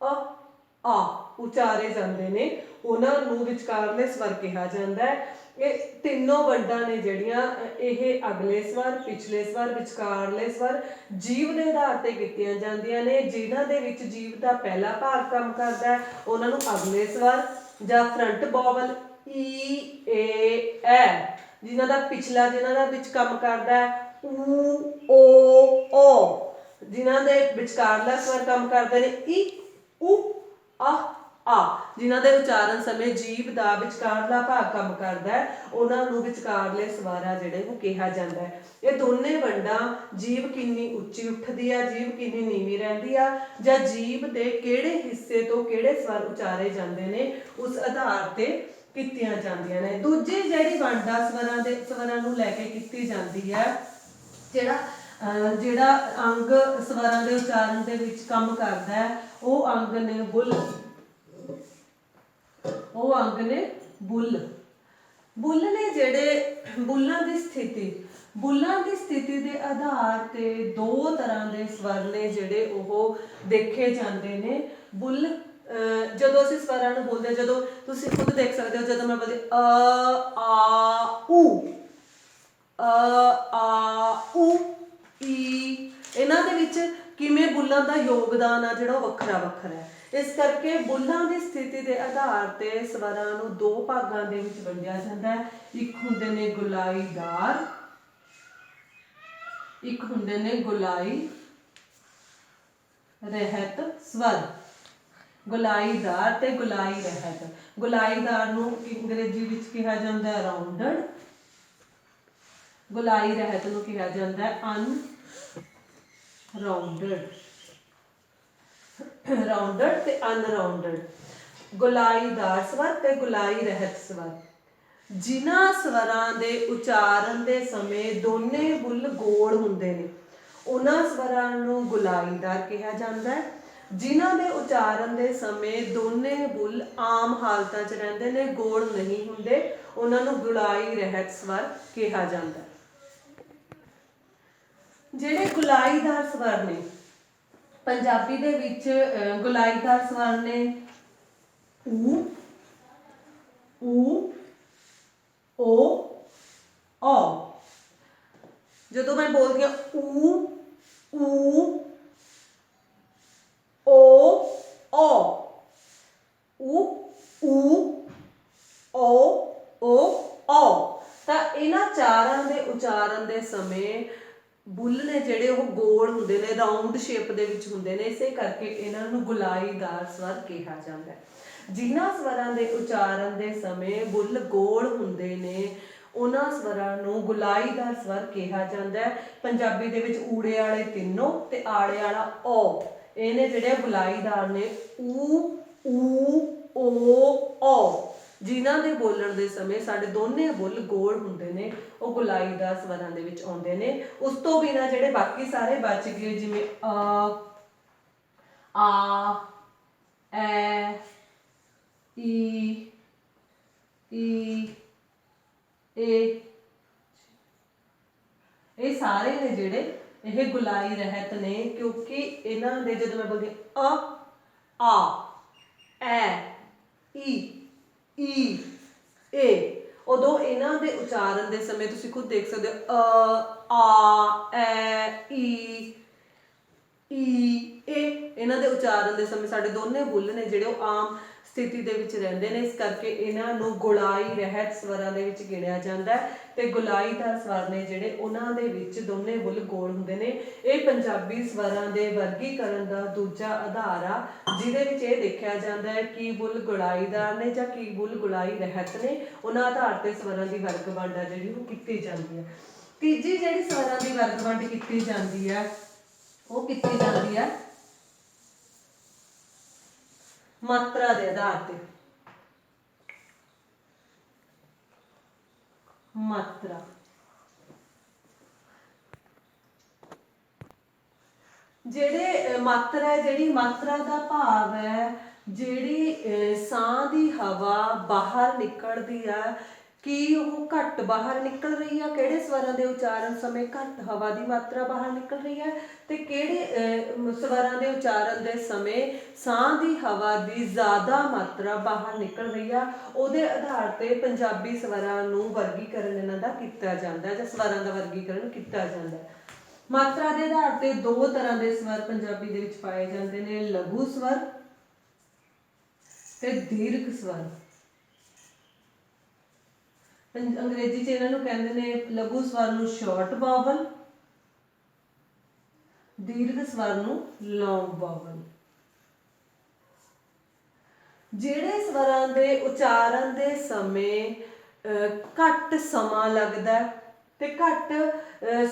ਆ ਉਚਾਰੇ ਜਾਂਦੇ ਨੇ ਉਹਨਾਂ ਨੂੰ ਵਿਚਕਾਰਲੇ ਸਵਰ ਕਿਹਾ ਜਾਂਦਾ ਹੈ। ਇਹ ਤਿੰਨੋਂ ਵੰਡਾਂ ਨੇ ਜਿਹੜੀਆਂ ਇਹ ਅਗਲੇ ਸਵਰ, ਪਿਛਲੇ ਸਵਰ, ਵਿਚਕਾਰਲੇ ਸਵਰ ਜੀਭ ਦੇ ਆਧਾਰ ਤੇ ਕੀਤੀਆਂ ਜਾਂਦੀਆਂ ਨੇ। ਜਿਨ੍ਹਾਂ ਦੇ ਵਿੱਚ ਜੀਭ ਦਾ ਪਹਿਲਾ ਭਾਗ ਕੰਮ ਕਰਦਾ ਹੈ ਉਹਨਾਂ ਨੂੰ ਅਗਲੇ ਸਵਰ ਜਾਂ ਫਰੰਟ ਵੋਵਲ ਈ, ਏ, ਐ। ਜਿਨ੍ਹਾਂ ਦਾ ਵਿੱਚ ਕੰਮ ਕਰਦਾ ਹੈ ਊ, ਓ, ਔ। ਜਿਨ੍ਹਾਂ ਦੇ ਵਿਚਕਾਰਲਾ ਸਵਰ ਕੰਮ ਕਰਦੇ ਨੇ ਈ, ਊ, ਆ। ਜਿਨ੍ਹਾਂ ਦੇ ਉਚਾਰਨ ਸਮੇਂ ਜੀਭ ਦਾ ਵਿਚਕਾਰਲਾ ਭਾਗ ਕੰਮ ਕਰਦਾ ਹੈ ਉਹਨਾਂ ਨੂੰ ਵਿਚਕਾਰਲੇ ਸਵਰ ਆ ਜਿਹੜੇ ਉਹ ਕਿਹਾ ਜਾਂਦਾ ਹੈ। ਇਹ ਦੋਨੇ ਵੰਡਾਂ ਜੀਭ ਕਿੰਨੀ ਉੱਚੀ ਉੱਠਦੀ ਆ, ਜੀਭ ਕਿੰਨੀ ਨੀਵੀਂ ਰਹਿੰਦੀ ਆ, ਜਾਂ ਜੀਭ ਦੇ ਕਿਹੜੇ ਹਿੱਸੇ ਤੋਂ ਕਿਹੜੇ ਸਵਰ ਉਚਾਰੇ ਜਾਂਦੇ ਨੇ ਉਸ ਆਧਾਰ ਤੇ ਕੀਤੀਆਂ ਜਾਂਦੀਆਂ ਨੇ। ਦੂਜੀ ਜਿਹੜੀ ਵੰਡ ਆ ਸਵਰਾਂ ਨੂੰ ਲੈ ਕੇ ਕੀਤੀ ਜਾਂਦੀ ਹੈ, ਜਿਹੜਾ ਅੰਗ ਸਵਰਾਂ ਦੇ ਉਚਾਰਨ ਦੇ ਵਿੱਚ ਕੰਮ ਕਰਦਾ ਹੈ ਉਹ ਅੰਗ ਨੇ ਬੁੱਲ। ਬੁੱਲ ਨੇ ਜਿਹੜੇ ਬੁੱਲਾਂ ਦੀ ਸਥਿਤੀ ਦੇ ਆਧਾਰ ਤੇ ਦੋ ਤਰ੍ਹਾਂ ਦੇ ਸਵਰ ਨੇ ਜਿਹੜੇ ਉਹ ਦੇਖੇ ਜਾਂਦੇ ਨੇ। ਬੁੱਲ ਜਦੋਂ ਅਸੀਂ ਸਵਰਾਂ ਨੂੰ ਬੋਲਦੇ, ਜਦੋਂ ਤੁਸੀਂ ਖੁਦ ਦੇਖ ਸਕਦੇ ਹੋ, ਜਦੋਂ ਮੈਂ ਬੋਲਦੀ ਆ, ਊ, ਊ, ਈ, ਇਹਨਾਂ ਦੇ ਵਿੱਚ ਕਿਵੇਂ ਬੁੱਲਾਂ ਦਾ ਯੋਗਦਾਨ ਆ ਜਿਹੜਾ ਉਹ ਵੱਖਰਾ ਹੈ। ਇਸ ਕਰਕੇ ਬੁੱਲਾਂ ਦੀ ਸਥਿਤੀ ਦੇ ਆਧਾਰ ਤੇ ਸਵਰਾਂ ਨੂੰ ਦੋ ਭਾਗਾਂ ਦੇ ਵਿੱਚ ਵੰਡਿਆ ਜਾਂਦਾ ਹੈ। ਇੱਕ ਹੁੰਦੇ ਨੇ ਗੁਲਾਈਦਾਰ, ਇੱਕ ਹੁੰਦੇ ਨੇ ਗੁਲਾਈ ਰਹਿਤ ਸਵਰ। ਗੁਲਾਈਦਾਰ ਤੇ ਗੁਲਾਈ ਰਹਿਤ। ਗੁਲਾਈਦਾਰ ਨੂੰ ਅੰਗਰੇਜ਼ੀ ਵਿੱਚ ਕਿਹਾ ਜਾਂਦਾ ਹੈ ਰਾਉਂਡਡ, ਗੁਲਾਈ ਰਹਿਤ ਨੂੰ ਕਿਹਾ ਜਾਂਦਾ ਹੈ ਰਾਉਂਡਡ ਤੇ ਅਨਰਾਉਂਡਡ। ਗੁਲਾਈਦਾਰ ਸਵਰ ਤੇ ਗੁਲਾਈ ਰਹਿਤ ਸਵਰ। ਜਿਨ੍ਹਾਂ ਸਵਰਾਂ ਦੇ ਉਚਾਰਨ ਦੇ ਸਮੇਂ ਦੋਨੇ ਬੁੱਲ ਗੋਲ ਹੁੰਦੇ ਨੇ ਉਹਨਾਂ ਸਵਰਾਂ ਨੂੰ ਗੁਲਾਈਦਾਰ ਕਿਹਾ ਜਾਂਦਾ ਹੈ। ਜਿਨ੍ਹਾਂ ਦੇ ਉਚਾਰਨ ਦੇ ਸਮੇਂ ਦੋਨੇ ਬੁੱਲ ਆਮ ਹਾਲਤਾਂ 'ਚ ਰਹਿੰਦੇ ਨੇ, ਗੋਲ ਨਹੀਂ ਹੁੰਦੇ, ਉਹਨਾਂ ਨੂੰ ਗੁਲਾਈ ਰਹਿਤ ਸਵਰ ਕਿਹਾ ਜਾਂਦਾ ਹੈ। ਜਿਹੜੇ ਗੁਲਾਈਦਾਰ ਸਵਰ ਨੇ ਪੰਜਾਬੀ ਦੇ ਵਿੱਚ ਗੁਲਾਈਦਾਰ ਸਵਰ ਨੇ ਊ, ਓ, ਔ। ਜਦੋਂ ਮੈਂ ਬੋਲਦੀ ਹਾਂ ਊ, ਓ, ਔ, ਔ, ਤਾਂ ਇਹਨਾਂ ਚਾਰਾਂ ਦੇ ਉਚਾਰਨ ਦੇ ਸਮੇਂ ਬੁੱਲ ਨੇ ਜਿਹੜੇ ਉਹ ਗੋਲ ਹੁੰਦੇ ਨੇ, ਰਾਉਂਡ ਸ਼ੇਪ ਦੇ ਵਿੱਚ ਹੁੰਦੇ ਨੇ, ਇਸੇ ਕਰਕੇ ਇਹਨਾਂ ਨੂੰ ਗੁਲਾਈਦਾਰ ਸਵਰ ਕਿਹਾ ਜਾਂਦਾ ਹੈ। ਜਿਨ੍ਹਾਂ ਸਵਰਾਂ ਦੇ ਉਚਾਰਨ ਦੇ ਸਮੇਂ ਬੁੱਲ ਗੋਲ ਹੁੰਦੇ ਨੇ ਉਹਨਾਂ ਸਵਰਾਂ ਨੂੰ ਗੁਲਾਈਦਾਰ ਸਵਰ ਕਿਹਾ ਜਾਂਦਾ ਹੈ। ਪੰਜਾਬੀ ਦੇ ਵਿੱਚ ਊੜੇ ਵਾਲੇ ਤਿੰਨੋਂ ਤੇ ਆੜੇ ਵਾਲਾ ਔ, ਇਹਨੇ ਜਿਹੜੇ ਗੁਲਾਈਦਾਰ ਨੇ ਊ, ਓ, ਔ। ਜਿਨ੍ਹਾਂ ਦੇ ਬੋਲਣ ਦੇ ਸਮੇਂ ਸਾਡੇ ਦੋਨੇ ਬੁੱਲ ਗੋਲ ਹੁੰਦੇ ਨੇ, ਉਹ ਗੁਲਾਈ ਦਾ ਸਵਰਾਂ ਦੇ ਵਿੱਚ ਆਉਂਦੇ ਨੇ। ਉਸ ਤੋਂ ਬਿਨਾਂ ਜਿਹੜੇ ਬਾਕੀ ਸਾਰੇ ਬਚ ਗਏ, ਜਿਵੇਂ ਆ, ਐ, ਈ, ਇਹ ਸਾਰੇ ਨੇ ਜਿਹੜੇ ਇਹ ਗੁਲਾਈ ਰਹਿਤ ਨੇ, ਕਿਉਂਕਿ ਇਹਨਾਂ ਦੇ ਜਦੋਂ ਮੈਂ ਬੋਲਦੀ ਆ, ਐ, ਈ, ਉਦੋਂ ਇਹਨਾਂ ਦੇ ਉਚਾਰਨ ਦੇ ਸਮੇਂ ਤੁਸੀਂ ਖੁਦ ਦੇਖ ਸਕਦੇ ਹੋ, ਆ, ਐ, ਈ, ਇਹਨਾਂ ਦੇ ਉਚਾਰਨ ਦੇ ਸਮੇਂ ਸਾਡੇ ਦੋਨੇ ਬੁੱਲ ਨੇ ਜਿਹੜੇ ਉਹ ਆਮ ਸਥਿਤੀ ਦੇ ਵਿੱਚ ਰਹਿੰਦੇ ਨੇ। ਇਸ ਕਰਕੇ ਇਹਨਾਂ ਨੂੰ ਗੁਲਾਈ ਰਹਿਤ ਸਵਰਾਂ ਦੇ ਵਿੱਚ ਗਿਣਿਆ ਜਾਂਦਾ ਹੈ। ਤੇ ਗੁਲਾਈਦਾਰ ਸਵਰ ਨੇ ਜਿਹੜੇ ਉਹਨਾਂ ਦੇ ਵਿੱਚ ਦੋਨੇ ਬੁੱਲ ਗੋਲ ਹੁੰਦੇ ਨੇ। ਇਹ ਪੰਜਾਬੀ ਸਵਰਾਂ ਦੇ ਵਰਗੀਕਰਨ ਦਾ ਦੂਜਾ ਆਧਾਰ ਆ, ਜਿਹਦੇ ਵਿੱਚ ਇਹ ਦੇਖਿਆ ਜਾਂਦਾ ਹੈ ਕਿ ਬੁੱਲ ਗੁਲਾਈਦਾਰ ਨੇ ਜਾਂ ਕੀ ਬੁੱਲ ਗੁਲਾਈ ਰਹਿਤ ਨੇ। ਉਹਨਾਂ ਆਧਾਰ ਤੇ ਸਵਰਾਂ ਦੀ ਵਰਗ ਵੰਡ ਆ ਜਿਹੜੀ ਉਹ ਕੀਤੀ ਜਾਂਦੀ ਹੈ। ਤੀਜੀ ਜਿਹੜੀ ਸਵਰਾਂ ਦੀ ਵਰਗ ਵੰਡ ਕੀਤੀ ਜਾਂਦੀ ਹੈ ਉਹ ਕੀਤੀ ਜਾਂਦੀ ਹੈ ਮਾਤਰਾ ਦੇ ਆਧਾਰ ਤੇ। ਮਾਤਰਾ ਜਿਹੜੇ ਮਾਤਰਾ ਹੈ, ਜਿਹੜੀ ਮਾਤਰਾ ਦਾ ਭਾਵ ਹੈ ਜਿਹੜੀ ਸਾਹ ਦੀ ਹਵਾ ਬਾਹਰ ਨਿਕਲਦੀ ਆ, ਕੀ ਉਹ ਘੱਟ ਬਾਹਰ ਨਿਕਲ ਰਹੀ ਆ, ਕਿਹੜੇ ਸਵਰਾਂ ਦੇ ਉਚਾਰਨ ਸਮੇਂ ਘੱਟ ਹਵਾ ਦੀ ਮਾਤਰਾ ਬਾਹਰ ਨਿਕਲ ਰਹੀ ਹੈ, ਤੇ ਕਿਹੜੇ ਸਵਰਾਂ ਦੇ ਉਚਾਰਨ ਦੇ ਸਮੇਂ ਸਾਹ ਦੀ ਹਵਾ ਦੀ ਜ਼ਿਆਦਾ ਮਾਤਰਾ ਬਾਹਰ ਨਿਕਲ ਰਹੀ ਆ। ਉਹਦੇ ਆਧਾਰ ਤੇ ਪੰਜਾਬੀ ਸਵਰਾਂ ਨੂੰ ਵਰਗੀਕਰਨ ਇਹਨਾਂ ਦਾ ਕੀਤਾ ਜਾਂਦਾ ਜਾਂ ਸਵਰਾਂ ਦਾ ਵਰਗੀਕਰਨ ਕੀਤਾ ਜਾਂਦਾ। ਮਾਤਰਾ ਦੇ ਆਧਾਰ ਤੇ ਦੋ ਤਰ੍ਹਾਂ ਦੇ ਸਵਰ ਪੰਜਾਬੀ ਦੇ ਵਿੱਚ ਪਾਏ ਜਾਂਦੇ ਨੇ, ਲਘੂ ਸਵਰ ਤੇ ਦੀਰਘ ਸਵਰ। ਅੰਗਰੇਜ਼ੀ ਚ ਇਹਨਾਂ ਨੂੰ ਕਹਿੰਦੇ ਨੇ ਲਘੂ ਸਵਰ ਨੂੰ ਸ਼ਾਰਟ ਵਾਵਲ, ਦੀਰਘ ਸਵਰ ਨੂੰ ਲੌਂਗ ਵਾਵਲ। ਜਿਹੜੇ ਸਵਰਾਂ ਦੇ ਉਚਾਰਨ ਦੇ ਸਮੇਂ ਘੱਟ ਸਮਾਂ ਲੱਗਦਾ ਤੇ ਘੱਟ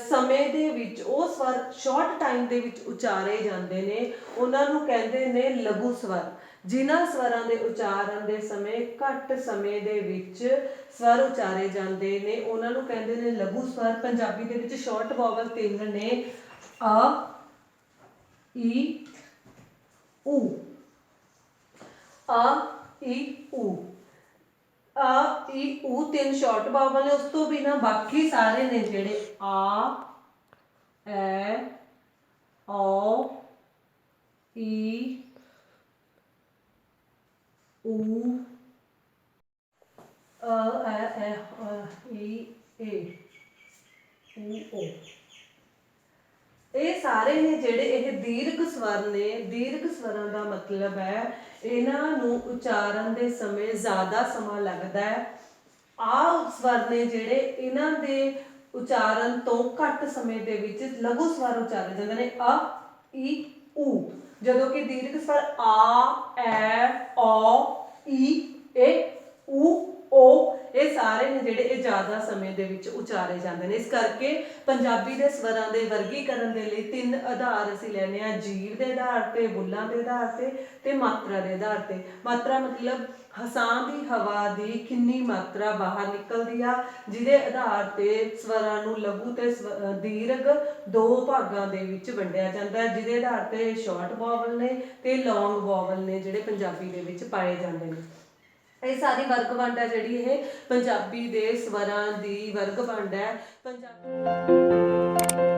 ਸਮੇਂ ਦੇ ਵਿੱਚ ਉਹ ਸਵਰ ਸ਼ਾਰਟ ਟਾਈਮ ਦੇ ਵਿੱਚ ਉਚਾਰੇ ਜਾਂਦੇ ਨੇ, ਉਹਨਾਂ ਨੂੰ ਕਹਿੰਦੇ ਨੇ ਲਘੂ ਸਵਰ। ਜਿਨ੍ਹਾਂ ਸਵਰਾਂ ਦੇ ਉਚਾਰਨ ਦੇ ਸਮੇਂ ਘੱਟ ਸਮੇਂ ਦੇ ਵਿੱਚ ਸਵਰ ਉਚਾਰੇ ਜਾਂਦੇ ਨੇ ਉਹਨਾਂ ਨੂੰ ਕਹਿੰਦੇ ਨੇ ਲਘੂ ਸਵਰ। ਪੰਜਾਬੀ ਦੇ ਵਿੱਚ ਸ਼ਾਰਟ ਵਾਵਲ ਤਿੰਨ ਨੇ, ਆ, ਈ, ਊ। ਆ, ਈ, ਊ। ਆ, ਈ, ਊ ਤਿੰਨ ਸ਼ਾਰਟ ਵਾਵਲ ਨੇ। ਉਸ ਤੋਂ ਬਿਨਾਂ ਬਾਕੀ ਸਾਰੇ ਨੇ ਜਿਹੜੇ ਆ, ਐ, ਔ, ਈ, ਊ, ਐ, ਈ, ਊ, ਓ। ਇਹ ਸਾਰੇ ਨੇ ਜਿਹੜੇ ਇਹ ਦੀਰਘ ਸਵਰ ਨੇ। ਦੀਰਘ ਸਵਰਾਂ ਦਾ ਮਤਲਬ ਹੈ ਇਹਨਾਂ ਨੂੰ ਉਚਾਰਨ ਦੇ ਸਮੇਂ ਜ਼ਿਆਦਾ ਸਮਾਂ ਲੱਗਦਾ ਹੈ। ਆਹ ਸਵਰ ਨੇ ਜਿਹੜੇ ਇਹਨਾਂ ਦੇ ਉਚਾਰਨ ਤੋਂ ਘੱਟ ਸਮੇਂ ਦੇ ਵਿੱਚ ਲਘੂ ਸਵਰ ਉਚਾਰੇ ਜਾਂਦੇ ਨੇ, ਆ, ਈ, ਊ। ਜਦੋਂ ਕਿ ਦੀਰਘ ਸਵਰ ਆ, ਐ, ਔ, ਈ, ਊ, ਓ ਇਹ ਸਾਰੇ ਨੇ ਜਿਹੜੇ ਇਹ ਜ਼ਿਆਦਾ ਸਮੇਂ ਦੇ ਵਿੱਚ ਉਚਾਰੇ ਜਾਂਦੇ ਨੇ। ਇਸ ਕਰਕੇ ਪੰਜਾਬੀ ਦੇ ਸਵਰਾਂ ਦੇ ਵਰਗੀਕਰਨ ਦੇ ਲਈ ਤਿੰਨ ਆਧਾਰ ਅਸੀਂ ਲੈਂਦੇ ਹਾਂ, ਜੀਵ ਦੇ ਆਧਾਰ ਤੇ, ਬੁੱਲਾਂ ਦੇ ਆਧਾਰ ਤੇ ਮਾਤਰਾ ਦੇ ਆਧਾਰ ਤੇ। ਮਾਤਰਾ ਮਤਲਬ ਸਾਹ ਦੀ ਹਵਾ ਦੀ ਕਿੰਨੀ ਮਾਤਰਾ ਬਾਹਰ ਨਿਕਲਦੀ ਆ, ਜਿਹਦੇ ਆਧਾਰ ਤੇ ਸਵਰਾਂ ਨੂੰ ਲਘੂ ਤੇ ਦੀਰਘ ਦੋ ਭਾਗਾਂ ਦੇ ਵਿੱਚ ਵੰਡਿਆ ਜਾਂਦਾ ਹੈ, ਜਿਹਦੇ ਆਧਾਰ ਤੇ ਸ਼ਾਰਟ ਵਾਵਲ ਨੇ ਤੇ ਲੌਂਗ ਵਾਵਲ ਨੇ ਜਿਹੜੇ ਪੰਜਾਬੀ ਦੇ ਵਿੱਚ ਪਾਏ ਜਾਂਦੇ ਨੇ। ਇਹ ਸਾਰੀ ਵਰਗ ਵੰਡ ਹੈ ਜਿਹੜੀ ਇਹ ਪੰਜਾਬੀ ਦੇ ਸਵਰਾਂ ਦੀ ਵਰਗ ਵੰਡ ਹੈ। ਪੰਜਾਬੀ